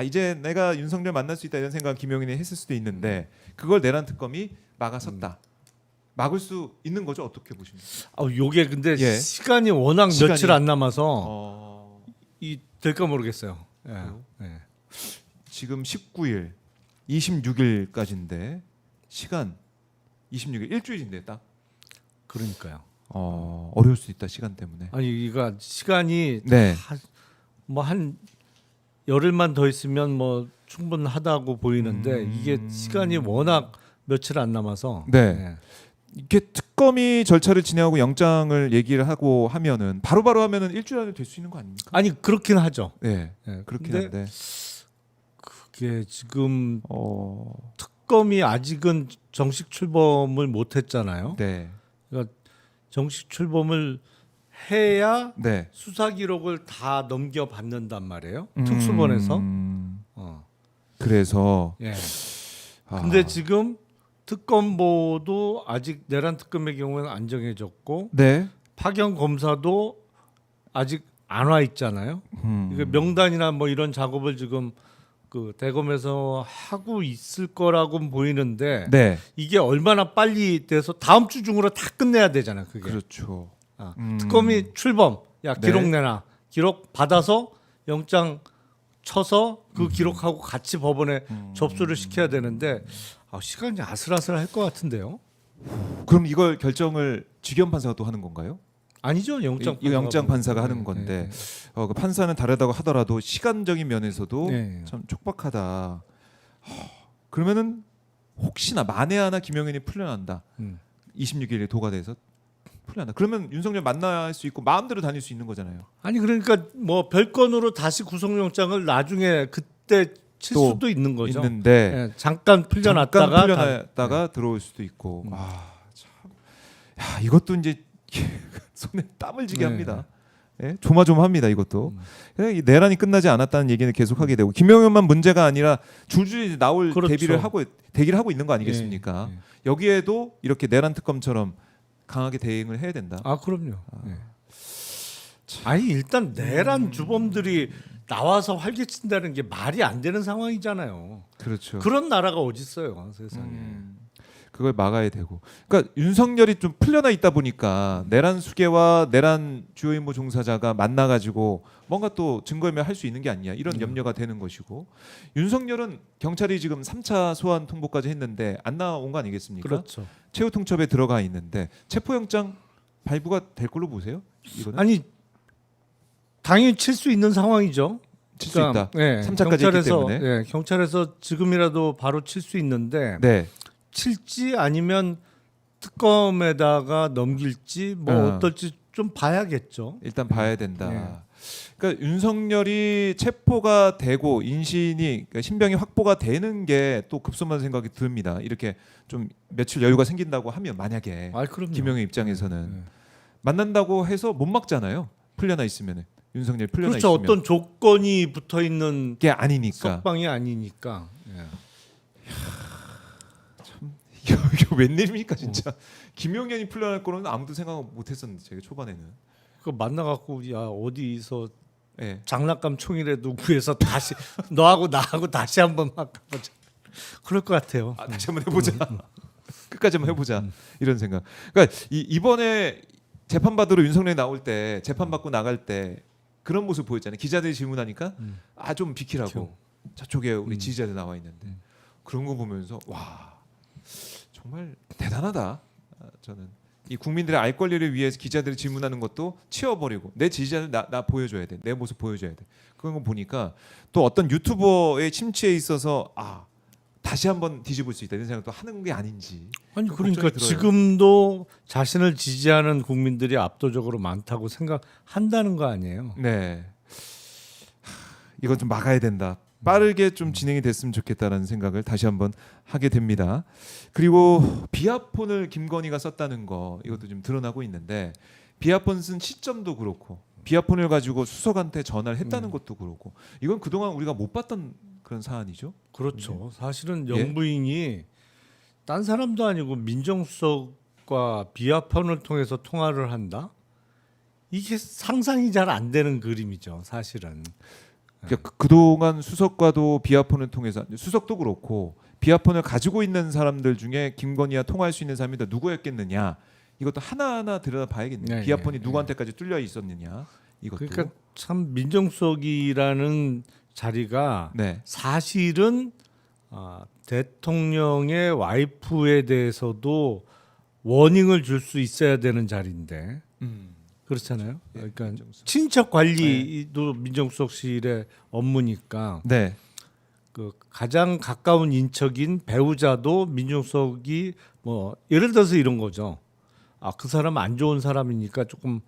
이제 내가 윤석열 만날 수 있다 이런 생각 김용현이 했을 수도 있는데 그걸 내란 특검이 막아섰다. 막을 수 있는 거죠? 어떻게 보십니까? 요게 근데 예. 시간이 워낙 며칠 안 남아서 어, 이 될까 모르겠어요. 예. 그래요? 예. 지금 19일, 26일까지인데 시간 26일 일주일인데 딱. 그러니까요. 어려울 수 있다 시간 때문에. 아니 이거 시간이 네. 뭐 한 열흘만 더 있으면 뭐 충분하다고 보이는데 이게 시간이 워낙 며칠 안 남아서 네. 예. 이게 특검이 절차를 진행하고 영장을 얘기를 하고 하면은 바로바로 하면은 일주일 안에 될 수 있는 거 아닙니까? 아니 그렇긴 하죠. 네. 예. 그렇긴 근데 한데. 그게 지금 어, 특검이 아직은 정식 출범을 못 했잖아요. 네. 그러니까 정식 출범을 해야 네. 수사 기록을 다 넘겨받는단 말이에요. 특수본에서. 어. 그래서 예. 근데 지금 특검보도 아직 내란 특검의 경우에는 안 정해졌고 네. 파견 검사도 아직 안 와 있잖아요. 이거 명단이나 뭐 이런 작업을 지금 그 대검에서 하고 있을 거라고 보이는데 네. 이게 얼마나 빨리 돼서 다음 주 중으로 다 끝내야 되잖아요. 그게. 그렇죠. 특검이 출범, 야 기록 네. 내놔. 기록 받아서 영장 쳐서 그 기록하고 같이 법원에 접수를 시켜야 되는데 시간이 아슬아슬할 것 같은데요. 그럼 이걸 결정을 직위원 판사가 또 하는 건가요? 아니죠. 영장 이 영장 판사가 하는 건데 네. 그 판사는 다르다고 하더라도 시간적인 면에서도 네. 참 촉박하다. 그러면은 혹시나 만에 하나 김용현이 풀려난다. 26일에 도가돼서 풀려난다. 그러면 윤석열 만날 수 있고 마음대로 다닐 수 있는 거잖아요. 아니 그러니까 뭐 별건으로 다시 구속영장을 나중에 그때 칠 또 수도 있는 거죠. 있는데 예, 잠깐 풀려났다가 잠깐 풀려났다가 들어올 수도 있고. 참. 야, 이것도 이제 손에 땀을 쥐게 네. 합니다. 예? 조마조마합니다 이것도. 그냥 이 내란이 끝나지 않았다는 얘기는 계속 하게 되고 김용현만 문제가 아니라 줄줄이 나올 그렇죠. 대기를 하고 있는 거 아니겠습니까? 예, 예. 여기에도 이렇게 내란 특검처럼 강하게 대응을 해야 된다. 그럼요. 예. 아니 일단 내란 주범들이 나와서 활개친다는 게 말이 안 되는 상황이잖아요. 그렇죠. 그런 나라가 어디 있어요 세상에. 그걸 막아야 되고. 그러니까 윤석열이 좀 풀려나 있다 보니까 내란 수계와 내란 주요 임무 종사자가 만나가지고 뭔가 또 증거인멸 할 수 있는 게 아니냐 이런 염려가 되는 것이고, 윤석열은 경찰이 지금 3차 소환 통보까지 했는데 안 나온 거 아니겠습니까? 그렇죠. 최후 통첩에 들어가 있는데 체포영장 발부가 될 걸로 보세요? 이거는 아니 당연히 칠 수 있는 상황이죠. 칠 수 있다. 네, 3차까지 했기 때문에. 네, 경찰에서 지금이라도 바로 칠 수 있는데 네. 칠지 아니면 특검에다가 넘길지 뭐 어떨지 좀 봐야겠죠. 일단 봐야 된다. 네. 그러니까 윤석열이 체포가 되고 인신이 그러니까 신병이 확보가 되는 게 또 급선무한 생각이 듭니다. 이렇게 좀 며칠 여유가 생긴다고 하면 만약에 아, 그럼요. 김용의 입장에서는 네. 만난다고 해서 못 막잖아요. 풀려나 있으면은 윤석열 풀려나 그렇죠. 있으면 어떤 조건이 붙어 있는 게 아니니까. 석방이 아니니까. 예. 이거 웬일입니까 진짜. 김용현이 풀려날 거는 아무도 생각 못했었는데 제가 초반에는. 그 만나갖고 야 어디서 예. 장난감 총이라도 구해서 다시 너하고 나하고 다시 한번 막 가보자. 그럴 것 같아요. 아, 다시 한번 해보자. 끝까지 한번 해보자. 이런 생각. 그러니까 이번에 재판 받으러 윤석열이 나올 때 재판 받고 나갈 때 그런 모습 보였잖아요. 기자들이 질문하니까 아 좀 비키라고. 저쪽에 우리 지지자들 나와 있는데 그런 거 보면서 와 정말 대단하다. 저는 이 국민들의 알 권리를 위해서 기자들이 질문하는 것도 치워버리고 내 지지자들 나 보여줘야 돼. 내 모습 보여줘야 돼. 그런 거 보니까 또 어떤 유튜버의 침체에 있어서 아 다시 한번 뒤집을 수 있다 이런 생각도 하는 게 아닌지. 아니 좀 그러니까 걱정이 들어요. 지금도 자신을 지지하는 국민들이 압도적으로 많다고 생각한다는 거 아니에요. 네. 이건 좀 막아야 된다. 빠르게 좀 진행이 됐으면 좋겠다라는 생각을 다시 한번 하게 됩니다. 그리고 비아폰을 김건희가 썼다는 거 이것도 좀 드러나고 있는데 비아폰 쓴 시점도 그렇고 비아폰을 가지고 수석한테 전화를 했다는 것도 그렇고 이건 그동안 우리가 못 봤던 그런 사안이죠. 그렇죠. 사실은 예? 영부인이 딴 사람도 아니고 민정수석과 비아폰을 통해서 통화를 한다. 이게 상상이 잘 안 되는 그림이죠. 사실은. 그러니까 그동안 수석과도 비아폰을 통해서 수석도 그렇고 비아폰을 가지고 있는 사람들 중에 김건희와 통화할 수 있는 사람이 더 누구였겠느냐 이것도 하나하나 들여다봐야겠네요. 네, 비아폰이 네, 누구한테까지 뚫려 있었느냐 이것도. 그러니까 참 민정수석이라는 자리가 네. 사실은 대통령의 와이프에 대해서도 워닝을 줄 수 있어야 되는 자리인데 그렇잖아요. 예, 그러니까 민정수석. 친척 관리도 민정수석실의 업무니까 네. 그 가장 가까운 인척인 배우자도 민정수석이 뭐 예를 들어서 이런 거죠. 그 사람 안 좋은 사람이니까 조금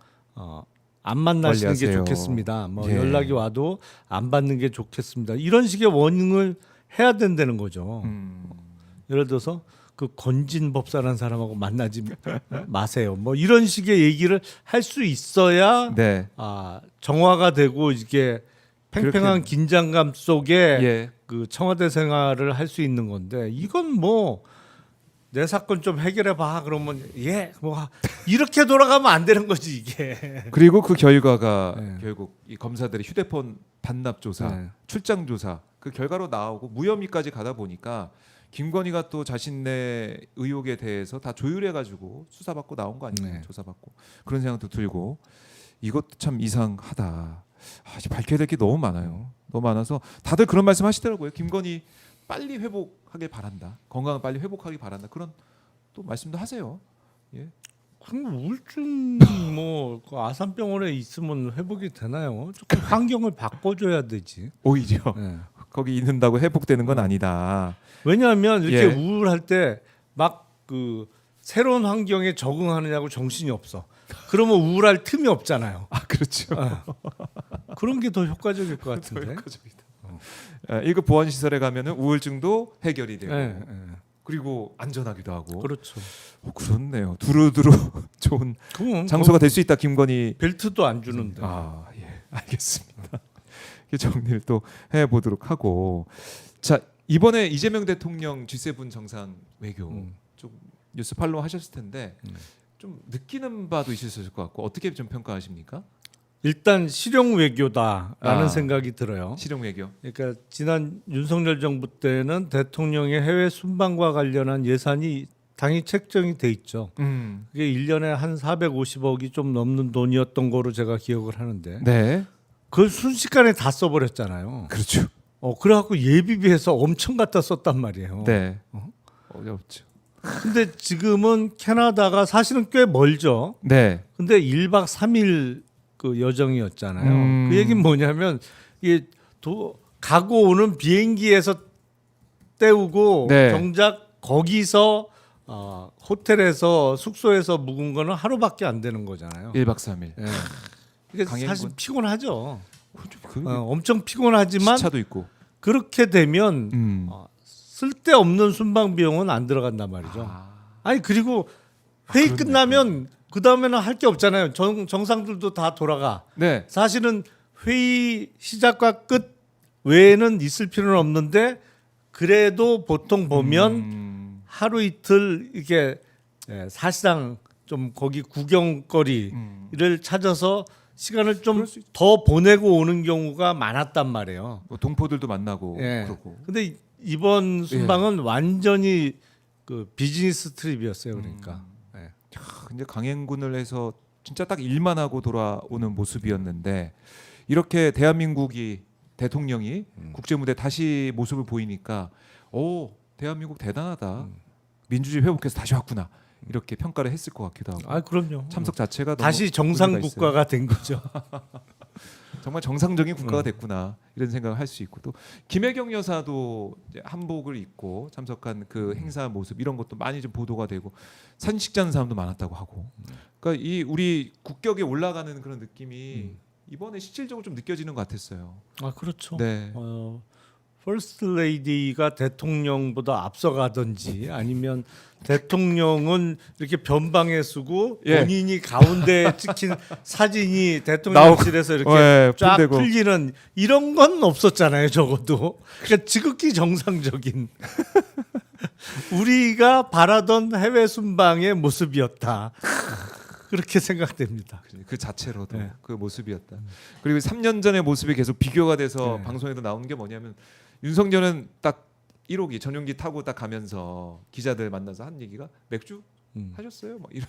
안 만나시는 게 관리하세요. 좋겠습니다. 뭐 예. 연락이 와도 안 받는 게 좋겠습니다. 이런 식의 워닝을 해야 된다는 거죠. 예를 들어서 그 건진 법사라는 사람하고 만나지 마세요. 뭐 이런 식의 얘기를 할 수 있어야 네. 정화가 되고 이게 팽팽한 그렇게- 긴장감 속에 예. 그 청와대 생활을 할 수 있는 건데 이건 뭐 내 사건 좀 해결해 봐 그러면 뭐 이렇게 돌아가면 안 되는 거지 이게. 그리고 그 결과가 네. 결국 이 검사들의 휴대폰 반납 조사, 네. 출장 조사 그 결과로 나오고 무혐의까지 가다 보니까 김건희가 또 자신의 의혹에 대해서 다 조율해가지고 수사받고 나온 거 아니에요? 네. 조사받고 그런 생각도 들고 이것도 참 이상하다. 이제 밝혀야 될 게 너무 많아요. 너무 많아서 다들 그런 말씀 하시더라고요. 김건희 빨리 회복하길 바란다. 건강 빨리 회복하길 바란다. 그런 또 말씀도 하세요. 예. 그럼 우울증 뭐그 아산병원에 있으면 회복이 되나요? 조금 환경을 바꿔줘야 되지. 오히려 네. 거기 있는다고 회복되는 건 아니다. 왜냐하면 이렇게 예. 우울할 때 막 그 새로운 환경에 적응하느냐고 정신이 없어. 그러면 우울할 틈이 없잖아요. 그렇죠. 그런 게 더 효과적일 것 같은데. 효과적이다. 1급 보안 시설에 가면은 우울증도 해결이 되고 예, 예. 그리고 안전하기도 하고. 그렇죠. 그렇네요. 두루두루 좋은 그럼 장소가 될 수 있다. 김건희. 벨트도 안 주는데. 예, 알겠습니다. 이렇게 정리를 또 해보도록 하고, 자 이번에 이재명 대통령 G7 정상 외교 좀 뉴스 팔로우 하셨을 텐데 좀 느끼는 바도 있으실 것 같고 어떻게 좀 평가하십니까? 일단 실용 외교다라는 아. 생각이 들어요. 실용 외교. 그러니까 지난 윤석열 정부 때는 대통령의 해외 순방과 관련한 예산이 당연히 책정이 돼 있죠. 그게 1년에 한 450억이 좀 넘는 돈이었던 거로 제가 기억을 하는데 네. 그걸 순식간에 다 써버렸잖아요. 그렇죠. 그래갖고 예비비해서 엄청 갖다 썼단 말이에요. 네. 어렵죠. 근데 지금은 캐나다가 사실은 꽤 멀죠. 네. 근데 1박 3일 그 여정이었잖아요. 그 얘기는 뭐냐면 이게 가고 오는 비행기에서 때우고 네. 정작 거기서 호텔에서 숙소에서 묵은 거는 하루밖에 안 되는 거잖아요. 1박 3일. 예. 이게 강행군. 사실 피곤하죠. 그 엄청 피곤하지만 시차도 있고. 그렇게 되면 쓸데없는 순방 비용은 안 들어간단 말이죠. 아니 그리고 회의 그렇네. 끝나면 그 다음에는 할 게 없잖아요. 정상들도 다 돌아가. 네. 사실은 회의 시작과 끝 외에는 있을 필요는 없는데 그래도 보통 보면 하루 이틀 이게 사실상 좀 거기 구경거리를 찾아서 시간을 좀 더 보내고 오는 경우가 많았단 말이에요. 뭐 동포들도 만나고 예. 그러고. 근데 이번 순방은 완전히 그 비즈니스 트립이었어요. 그러니까. 예. 근데 강행군을 해서 진짜 딱 일만 하고 돌아오는 모습이었는데 이렇게 대한민국이 대통령이 국제무대 다시 모습을 보이니까 오 대한민국 대단하다. 민주주의 회복해서 다시 왔구나. 이렇게 평가를 했을 것 같기도 하고. 아 그럼요. 참석 자체가 다시 너무 정상 의미가 있어요. 국가가 된 거죠. 정말 정상적인 국가가 됐구나 이런 생각을 할 수 있고 또 김혜경 여사도 이제 한복을 입고 참석한 그 행사 모습 이런 것도 많이 좀 보도가 되고 사진 찍자는 사람도 많았다고 하고 그러니까 이 우리 국격에 올라가는 그런 느낌이 이번에 실질적으로 좀 느껴지는 것 같았어요. 아 그렇죠. 네. 퍼스트 레이디가 대통령보다 앞서가든지 아니면 대통령은 이렇게 변방에 쓰고 예. 본인이 가운데 찍힌 사진이 대통령실에서 이렇게 예, 쫙 풀대고. 풀리는 이런 건 없었잖아요. 적어도 그러니까 지극히 정상적인 우리가 바라던 해외 순방의 모습이었다. 그렇게 생각됩니다. 그 자체로도 네. 그 모습이었다. 그리고 3년 전의 모습이 계속 비교가 돼서 네. 방송에도 나오는 게 뭐냐면 윤석열은 딱 1호기 전용기 타고 딱 가면서 기자들 만나서 한 얘기가 맥주 하셨어요? 뭐 이런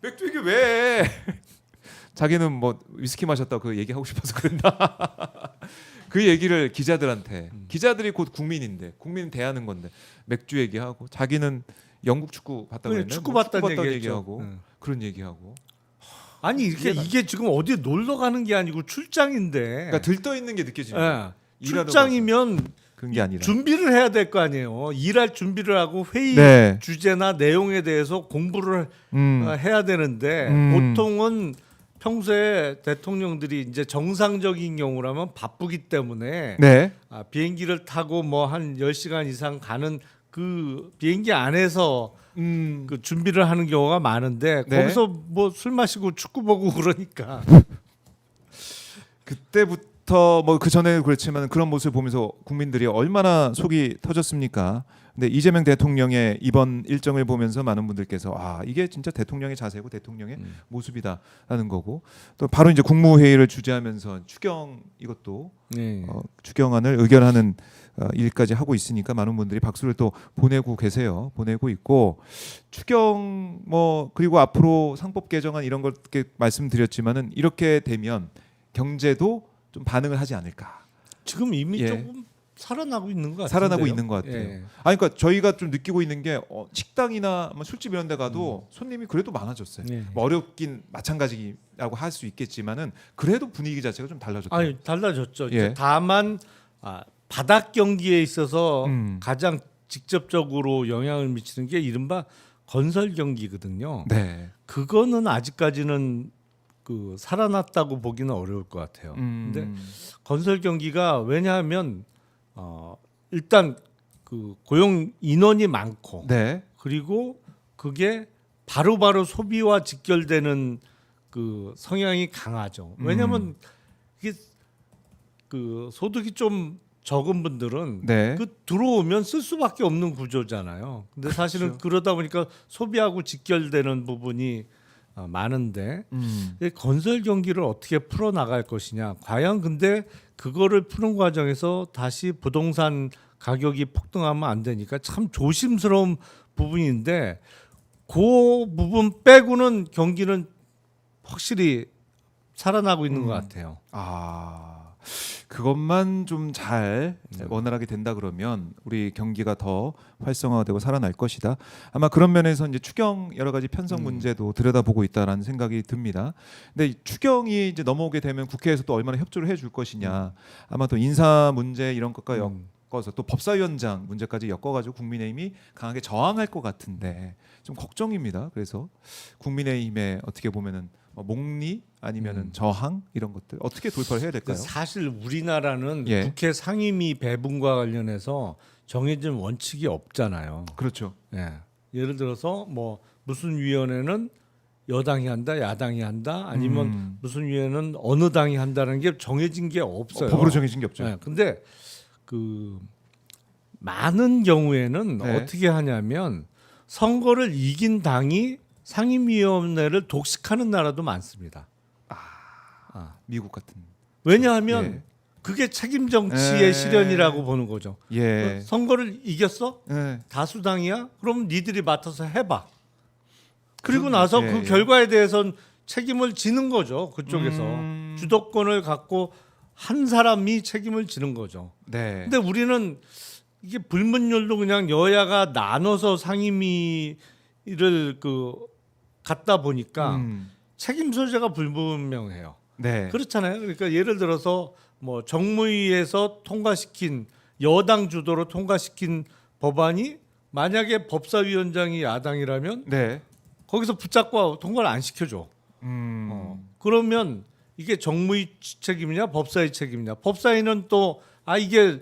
맥주 이게 왜? 자기는 뭐 위스키 마셨다고 그 얘기하고 싶어서 그랬나? 그 얘기를 기자들한테 기자들이 곧 국민인데 국민 대하는 건데 맥주 얘기하고 자기는 영국 축구 봤다고 네, 했나요? 축구 뭐 봤다는 얘기했죠. 얘기하고 네. 그런 얘기하고 아니 이게 지금 어디 놀러 가는 게 아니고 출장인데. 그러니까 들떠 있는 게 느껴지는 거예요. 예. 일하러 출장이면 그런 게 아니라 준비를 해야 될 거 아니에요. 일할 준비를 하고 회의 네. 주제나 내용에 대해서 공부를 해야 되는데 보통은 평소에 대통령들이 이제 정상적인 경우라면 바쁘기 때문에 네. 비행기를 타고 뭐 한 10시간 이상 가는 그 비행기 안에서 그 준비를 하는 경우가 많은데 네. 거기서 뭐 술 마시고 축구 보고 그러니까 그때부터 뭐 그 전에 그렇지만 그런 모습을 보면서 국민들이 얼마나 속이 터졌습니까? 근데 이재명 대통령의 이번 일정을 보면서 많은 분들께서 아 이게 진짜 대통령의 자세고 대통령의 모습이다라는 거고 또 바로 이제 국무회의를 주재하면서 추경 이것도 네. 추경안을 의결하는 일까지 하고 있으니까 많은 분들이 박수를 또 보내고 계세요. 보내고 있고 추경 뭐 그리고 앞으로 상법 개정안 이런 걸 말씀드렸지만은 이렇게 되면 경제도 좀 반응을 하지 않을까. 지금 이미 예. 조금 살아나고 있는 것 같아요. 살아나고 있는 것 같아요. 예. 그러니까 저희가 좀 느끼고 있는 게 식당이나 뭐 술집 이런 데 가도 손님이 그래도 많아졌어요. 예. 뭐 어렵긴 마찬가지라고 할 수 있겠지만은 그래도 분위기 자체가 좀 달라졌다. 아니 달라졌죠. 예. 이제 다만 바닥 경기에 있어서 가장 직접적으로 영향을 미치는 게 이른바 건설 경기거든요. 네. 그거는 아직까지는 그 살아났다고 보기는 어려울 것 같아요. 근데 건설 경기가 왜냐하면 일단 그 고용 인원이 많고 네. 그리고 그게 바로바로 소비와 직결되는 그 성향이 강하죠. 왜냐하면 이게 그 소득이 좀 적은 분들은 네. 그 들어오면 쓸 수밖에 없는 구조잖아요. 근데 사실은 그렇죠. 그러다 보니까 소비하고 직결되는 부분이 많은데 이 건설 경기를 어떻게 풀어 나갈 것이냐. 과연 근데 그거를 푸는 과정에서 다시 부동산 가격이 폭등하면 안 되니까 참 조심스러운 부분인데 그 부분 빼고는 경기는 확실히 살아나고 있는 것 같아요. 그것만 좀 잘 원활하게 된다 그러면 우리 경기가 더 활성화되고 살아날 것이다. 아마 그런 면에서 이제 추경 여러 가지 편성 문제도 들여다보고 있다라는 생각이 듭니다. 근데 이 추경이 이제 넘어오게 되면 국회에서 또 얼마나 협조를 해줄 것이냐. 아마 또 인사 문제 이런 것과 엮어서 또 법사위원장 문제까지 엮어가지고 국민의힘이 강하게 저항할 것 같은데 좀 걱정입니다. 그래서 국민의힘에 어떻게 보면은 목리 아니면은 저항 이런 것들 어떻게 돌파를 해야 될까요? 사실 우리나라는 예. 국회 상임위 배분과 관련해서 정해진 원칙이 없잖아요. 그렇죠. 예. 예를 들어서 뭐 무슨 위원회는 여당이 한다, 야당이 한다, 아니면 무슨 위원회는 어느 당이 한다는 게 정해진 게 없어요. 법으로 정해진 게 없죠. 예. 근데 그 많은 경우에는 네. 어떻게 하냐면 선거를 이긴 당이 상임위원회를 독식하는 나라도 많습니다. 미국 같은. 왜냐하면 예. 그게 책임 정치의 실현이라고 보는 거죠. 예. 선거를 이겼어? 예. 다수당이야? 그럼 니들이 맡아서 해봐. 그리고 그럼, 나서 예, 그 예. 결과에 대해서는 책임을 지는 거죠. 그쪽에서 주도권을 갖고 한 사람이 책임을 지는 거죠. 네. 근데 우리는 이게 불문율도 그냥 여야가 나눠서 상임위를 그 갖다 보니까 책임 소재가 불분명해요. 네. 그렇잖아요. 그러니까 예를 들어서 뭐 정무위에서 통과시킨 여당 주도로 통과시킨 법안이 만약에 법사위원장이 야당이라면 네. 거기서 붙잡고 통과를 안 시켜줘. 그러면 이게 정무위 책임이냐 법사위 책임이냐. 법사위는 또 이게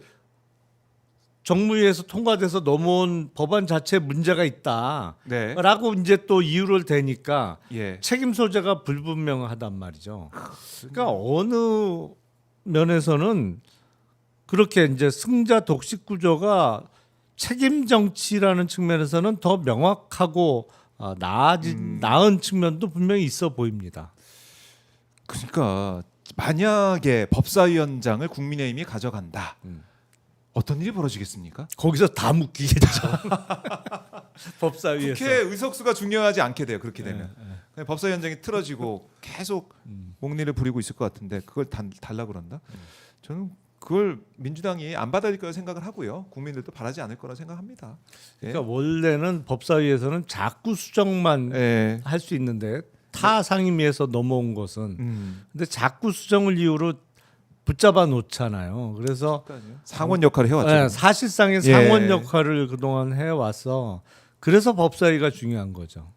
정무위에서 통과돼서 넘어온 법안 자체에 문제가 네. 있다라고 이제 또 이유를 대니까 예. 책임 소재가 불분명하단 말이죠. 그러니까 어느 면에서는 그렇게 이제 승자 독식 구조가 책임 정치라는 측면에서는 더 명확하고 나은 측면도 분명히 있어 보입니다. 그러니까 만약에 법사위원장을 국민의힘이 가져간다. 어떤 일이 벌어지겠습니까? 거기서 다 묶이겠죠. 법사위에서. 국회 의석수가 중요하지 않게 돼요. 그렇게 되면 그냥 법사위원장이 틀어지고 계속 목리를 부리고 있을 것 같은데 그걸 달라 그런다. 저는 그걸 민주당이 안 받아들일 거라 생각을 하고요. 국민들도 바라지 않을 거라 생각합니다. 예. 그러니까 원래는 법사위에서는 자꾸 수정만 예. 할 수 있는데 타 상임위에서 넘어온 것은 근데 자꾸 수정을 이유로 붙잡아 놓잖아요. 그래서 상원 역할을 해왔죠. 네, 사실상의 예. 상원 역할을 그동안 해와서 그래서 법사위가 중요한 거죠.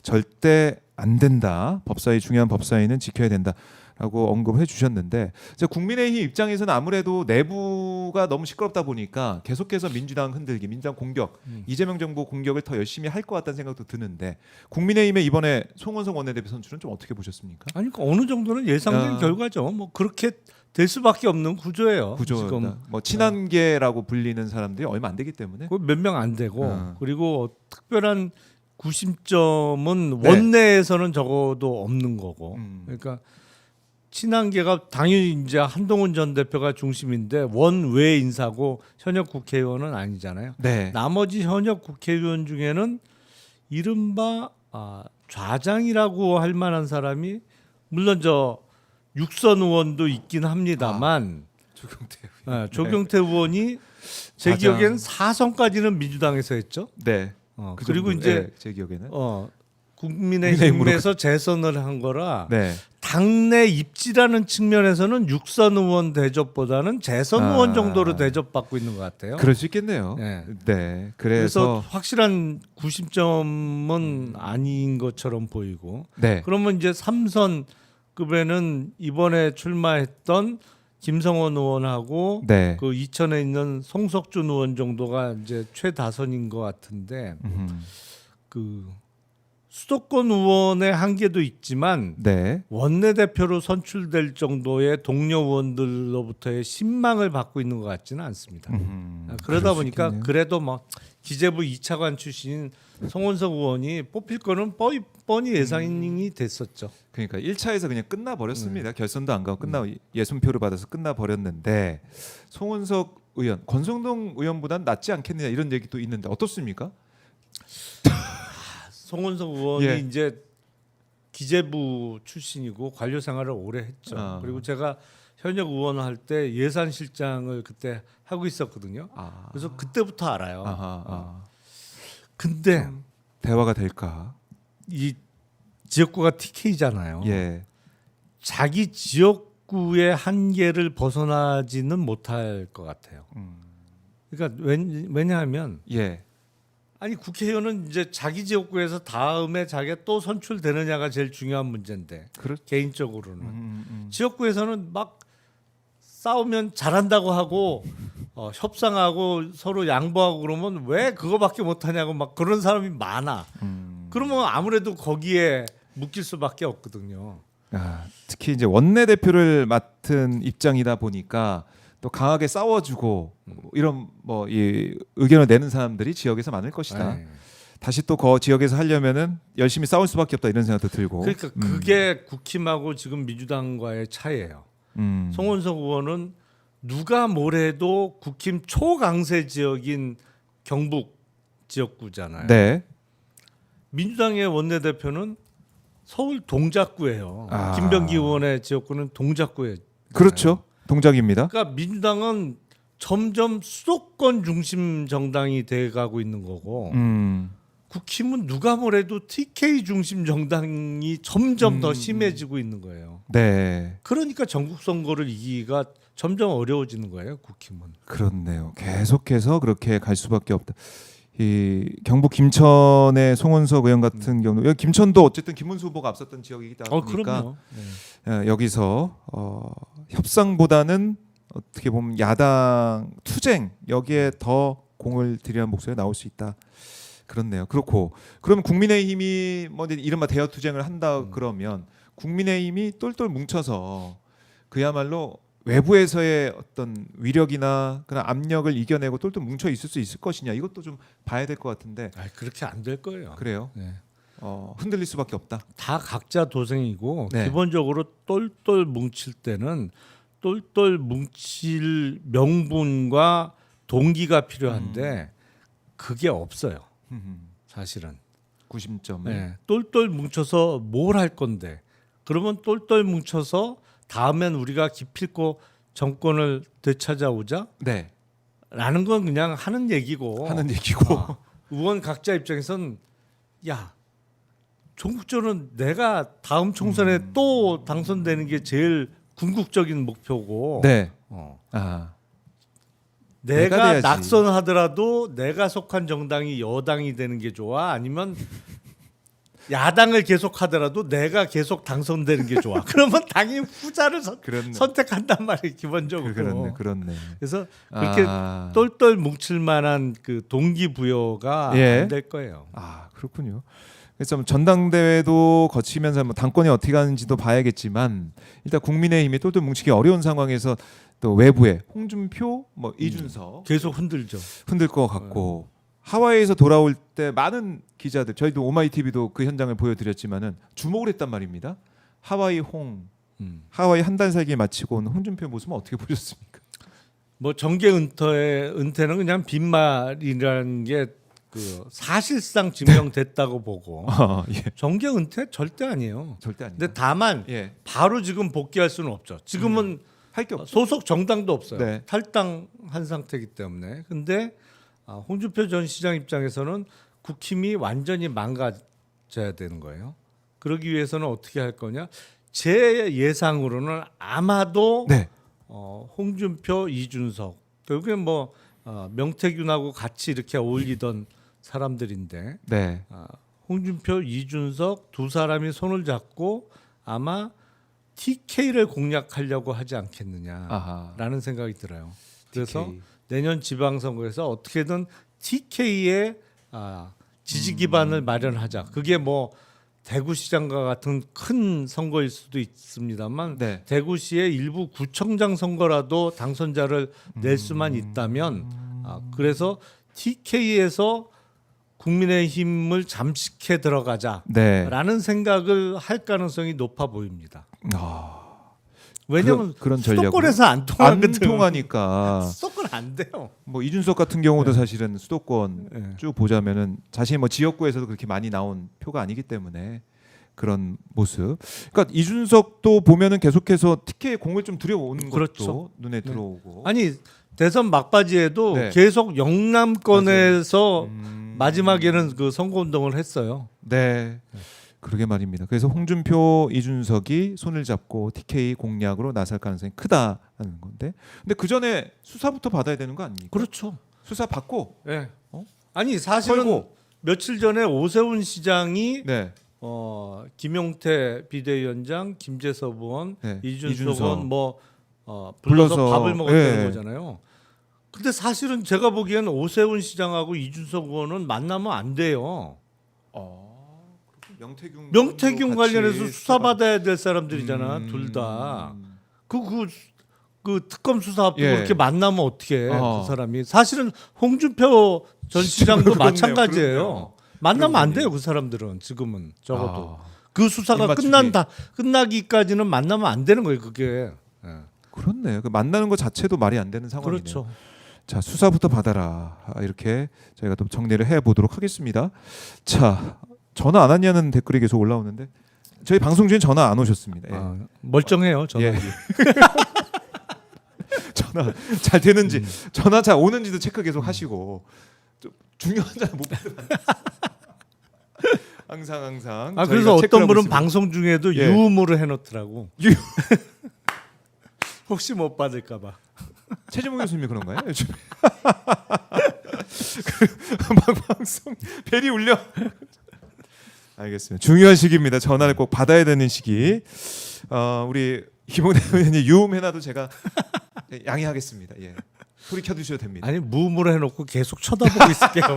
절대 안 된다. 법사위 중요한 법사위는 지켜야 된다라고 언급을 해주셨는데 국민의힘 입장에서는 아무래도 내부가 너무 시끄럽다 보니까 계속해서 민주당 흔들기, 민주당 공격, 이재명 정부 공격을 더 열심히 할 것 같다는 생각도 드는데 국민의힘의 이번에 송원석 원내대표 선출은 좀 어떻게 보셨습니까? 아니 그러니까 어느 정도는 예상된 결과죠. 뭐 그렇게 될 수밖에 없는 구조예요. 지금 뭐 친한계라고 불리는 사람들이 얼마 안 되기 때문에 몇 명 안 되고 그리고 특별한 구심점은 네. 원내에서는 적어도 없는 거고. 그러니까 친한계가 당연히 이제 한동훈 전 대표가 중심인데 원외 인사고 현역 국회의원은 아니잖아요. 네. 나머지 현역 국회의원 중에는 이른바 좌장이라고 할 만한 사람이 물론 저 육선 의원도 있긴 합니다만 조경태 의원이 제 좌장. 기억에는 4선까지는 민주당에서 했죠. 네. 그리고 정도, 이제 제 기억에는 국민의힘에서 재선을 한 거라 네. 당내 입지라는 측면에서는 육선 의원 대접보다는 재선 의원 정도로 대접받고 있는 것 같아요. 그럴 수 있겠네요. 네. 네. 그래서 그래서 확실한 구심점은 아닌 것처럼 보이고 네. 그러면 이제 3선급에는 이번에 출마했던 김성원 의원하고 네. 그 이천에 있는 송석준 의원 정도가 이제 최다선인 것 같은데 그 수도권 의원의 한계도 있지만 네. 원내대표로 선출될 정도의 동료 의원들로부터의 신망을 받고 있는 것 같지는 않습니다. 그러다 보니까 그래도 뭐 기재부 2차관 출신인 송원석 의원이 뽑힐 거는 뻔히 예상이 됐었죠. 그러니까 1차에서 그냥 끝나 버렸습니다. 결선도 안 가고 예순표를 받아서 끝나 버렸는데 송원석 의원, 권성동 의원보단 낫지 않겠느냐 이런 얘기도 있는데 어떻습니까? 송원석 의원이 예. 이제 기재부 출신이고 관료 생활을 오래 했죠. 아. 그리고 제가 현역 의원 할 때 예산실장을 그때 하고 있었거든요. 아. 그래서 그때부터 알아요. 아하, 아. 근데 대화가 될까? 이 지역구가 TK잖아요. 예. 자기 지역구의 한계를 벗어나지는 못할 것 같아요. 그러니까 왜냐하면 예. 아니 국회의원은 이제 자기 지역구에서 다음에 자기가 또 선출되느냐가 제일 중요한 문제인데 그렇. 개인적으로는 지역구에서는 막 싸우면 잘한다고 하고 협상하고 서로 양보하고 그러면 왜 그거밖에 못하냐고 막 그런 사람이 많아. 그러면 아무래도 거기에 묶일 수밖에 없거든요. 아, 특히 이제 원내대표를 맡은 입장이다 보니까 또 강하게 싸워주고 이런 뭐 이 의견을 내는 사람들이 지역에서 많을 것이다. 네. 다시 또 그 지역에서 하려면은 열심히 싸울 수밖에 없다 이런 생각도 들고. 그러니까 그게 국힘하고 지금 민주당과의 차이예요. 송원석 의원은 누가 뭐래도 국힘 초강세 지역인 경북 지역구잖아요. 네. 민주당의 원내대표는 서울 동작구예요. 아. 김병기 의원의 지역구는 동작구에. 그렇죠. 동작입니다. 그러니까 민주당은 점점 수도권 중심 정당이 돼가고 있는 거고 국힘은 누가 뭐래도 TK 중심 정당이 점점 더 심해지고 있는 거예요. 네. 그러니까 전국 선거를 이기기가 점점 어려워지는 거예요. 국힘은. 그렇네요. 계속해서 그렇게 갈 수밖에 없다. 이 경북 김천의 송원석 의원 같은 경우, 여기 김천도 어쨌든 김문수 후보가 앞섰던 지역이다 보니까 그럼요. 네. 여기서 협상보다는 어떻게 보면 야당 투쟁 여기에 더 공을 들이는 목소리가 나올 수 있다. 그렇네요. 그렇고 그럼 국민의힘이 뭐 이른바 대여 투쟁을 한다 그러면 국민의힘이 똘똘 뭉쳐서 그야말로 외부에서의 어떤 위력이나 그런 압력을 이겨내고 똘똘 뭉쳐 있을 수 있을 것이냐 이것도 좀 봐야 될 것 같은데. 그렇게 안 될 거예요. 그래요. 네. 흔들릴 수밖에 없다. 다 각자 도생이고 네. 기본적으로 똘똘 뭉칠 때는 똘똘 뭉칠 명분과 동기가 필요한데 그게 없어요. 사실은. 구심점을. 네. 똘똘 뭉쳐서 뭘 할 건데 그러면 똘똘 뭉쳐서 다음엔 우리가 기필코 정권을 되찾아오자 네. 라는 건 그냥 하는 얘기고 의원 각자 입장에선 야 종국전은 내가 다음 총선에 또 당선되는 게 제일 궁극적인 목표고 네. 내가 돼야지. 낙선하더라도 내가 속한 정당이 여당이 되는 게 좋아 아니면 야당을 계속하더라도 내가 계속 당선되는 게 좋아. 그러면 당연히 후자를 선택한단 말이에요. 기본적으로. 그렇네. 그래서 그렇게 똘똘 뭉칠 만한 그 동기부여가 안 될 거예요. 그렇군요. 그래서 전당대회도 거치면서 뭐 당권이 어떻게 가는지도 봐야겠지만 일단 국민의힘이 똘똘 뭉치기 어려운 상황에서 또 외부에 홍준표, 뭐 이준석 계속 흔들죠. 흔들 것 같고 하와이에서 돌아올 때 많은 기자들 저희도 오마이TV도 그 현장을 보여드렸지만은 주목을 했단 말입니다. 하와이 하와이 한 달 살기 마치고 온 홍준표 모습은 어떻게 보셨습니까? 뭐 정계 은퇴는 그냥 빈말이라는 게 그 사실상 증명됐다고 보고 예. 정계 은퇴 절대 아니에요. 절대 아니에요. 근데 다만 바로 지금 복귀할 수는 없죠. 지금은 할 게 없죠. 소속 정당도 없어요. 네. 탈당한 상태이기 때문에. 근데 홍준표 전 시장 입장에서는 국힘이 완전히 망가져야 되는 거예요. 그러기 위해서는 어떻게 할 거냐? 제 예상으로는 아마도 홍준표, 이준석 결국엔 뭐 명태균하고 같이 이렇게 어울리던 사람들인데 홍준표, 이준석 두 사람이 손을 잡고 아마 TK를 공략하려고 하지 않겠느냐라는 생각이 들어요. 그래서 TK. 내년 지방선거에서 어떻게든 TK의 지지 기반을 마련하자. 그게 뭐 대구시장과 같은 큰 선거일 수도 있습니다만 대구시의 일부 구청장 선거라도 당선자를 낼 수만 있다면 그래서 TK에서 국민의힘을 잠식해 들어가자라는 생각을 할 가능성이 높아 보입니다. 왜냐면 그런 전략 수도권에서 안 안 통하거든. 통하니까 수도권 안 돼요. 뭐 이준석 같은 경우도 네. 사실은 수도권 네. 쭉 보자면은 자신이 뭐 지역구에서도 그렇게 많이 나온 표가 아니기 때문에 그런 모습. 그러니까 이준석도 보면은 계속해서 TK에 공을 좀 들여오는 그렇죠. 것도 눈에 들어오고. 아니 대선 막바지에도 네. 계속 영남권에서 음. 마지막에는 그 선거운동을 했어요. 네. 그러게 말입니다. 그래서 홍준표, 이준석이 손을 잡고 TK 공략으로 나설 가능성이 크다는 건데. 근데 그 전에 수사부터 받아야 되는 거 아닙니까? 그렇죠. 수사 받고. 예. 어? 아니 사실은 털고. 며칠 전에 오세훈 시장이 네. 김용태 비대위원장, 김재섭 의원, 네. 이준석 의원 불러서 불러서, 밥을 먹었다는 예. 거잖아요. 근데 사실은 제가 보기에는 오세훈 시장하고 이준석 의원은 만나면 안 돼요. 명태균 관련해서 수사받아야 될 사람들이잖아, 둘 다. 그 특검 수사 앞두고 예. 그렇게 만나면 어떻게 어. 그 사람이 사실은 홍준표 전 시장도 그렇네요. 마찬가지예요. 그렇네요. 만나면 안 그러네요. 돼요 그 사람들은 지금은 적어도 아, 그 수사가 입맞추기. 끝나기까지는 만나면 안 되는 거예요 그게. 예. 그렇네. 그 만나는 것 자체도 말이 안 되는 상황이네요. 그렇죠. 자, 수사부터 받아라. 이렇게 저희가 또 정리를 해 보도록 하겠습니다. 자, 전화 안 왔냐는 댓글이 계속 올라오는데 저희 방송 중에 전화 안 오셨습니다. 예. 멀쩡해요 전화기. 예. 전화 잘 되는지 전화 잘 오는지도 체크 계속 하시고 좀 중요한 전화 못 받으면 항상 아 저희가 그래서 체크를 어떤 하고 분은 있습니다. 방송 중에도 예. 유음으로 해놓더라고. 유- 혹시 못 받을까봐. 최재봉 교수님이 그런가요? 요즘에 방송 벨이 울려. 알겠습니다. 중요한 시기입니다. 전화를 꼭 받아야 되는 시기. 우리 김용태 의원이 유음해놔도 제가 양해하겠습니다. 예. 소리 켜두셔도 됩니다. 아니 무음으로 해놓고 계속 쳐다보고 있을게요.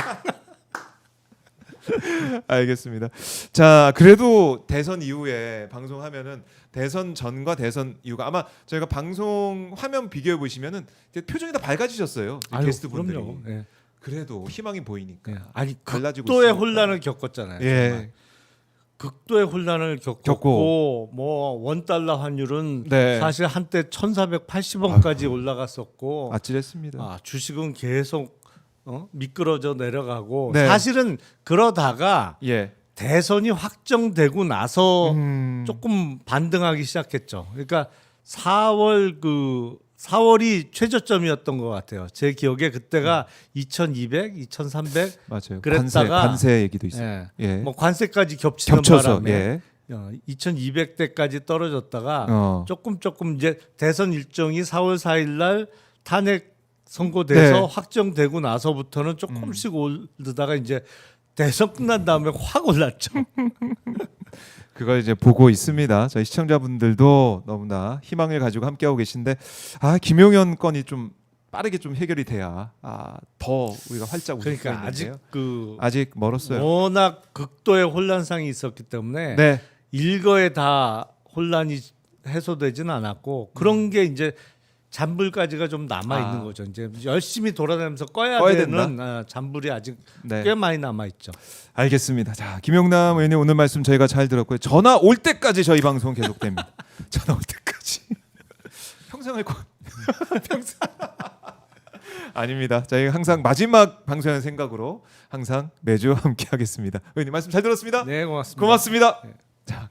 알겠습니다. 자, 그래도 대선 이후에 방송하면은 대선 전과 대선 이후가 아마 저희가 방송 화면 비교해 보시면은 이제 표정이 다 밝아지셨어요. 아유, 게스트분들이. 그럼요. 예. 그래도 희망이 보이니까. 예. 아니 달라지고 극도의 있으니까. 혼란을 겪었잖아요. 예. 정말. 극도의 혼란을 겪고 뭐 원달러 환율은 네. 사실 한때 1,480원까지 올라갔었고 아찔했습니다. 주식은 계속 미끄러져 내려가고 네. 사실은 그러다가 예. 대선이 확정되고 나서 음. 조금 반등하기 시작했죠. 그러니까 4월이 최저점이었던 것 같아요. 제 기억에 그때가 2,200, 2,300 맞아요. 그랬다가 관세 얘기도 있어요. 예. 예. 뭐 관세까지 겹치는 겹쳐서 바람에 예. 2,200대까지 떨어졌다가 조금 이제 대선 일정이 4월 4일 날 탄핵 선고돼서 네. 확정되고 나서부터는 조금씩 오르다가 이제 대선 끝난 다음에 확 올랐죠. 그걸 이제 보고 있습니다. 저희 시청자분들도 너무나 희망을 가지고 함께하고 계신데 김용현 건이 좀 빠르게 좀 해결이 돼야 더 우리가 활짝 웃을 수 그러니까 있는데요. 아직 아직 멀었어요. 워낙 극도의 혼란상이 있었기 때문에 네. 일거에 다 혼란이 해소되지는 않았고 그런 게 이제 잔불까지가 좀 남아 있는 거죠. 이제 열심히 돌아다니면서 꺼야 되는 잔불이 아직 네. 꽤 많이 남아 있죠. 알겠습니다. 자, 김용남 의원님 오늘 말씀 저희가 잘 들었고요. 전화 올 때까지 저희 방송 계속됩니다. 전화 올 때까지. 평생 할 거. 평생. 아닙니다. 저희 항상 마지막 방송하는 생각으로 항상 매주 함께 하겠습니다. 의원님 말씀 잘 들었습니다. 네, 고맙습니다. 고맙습니다. 자,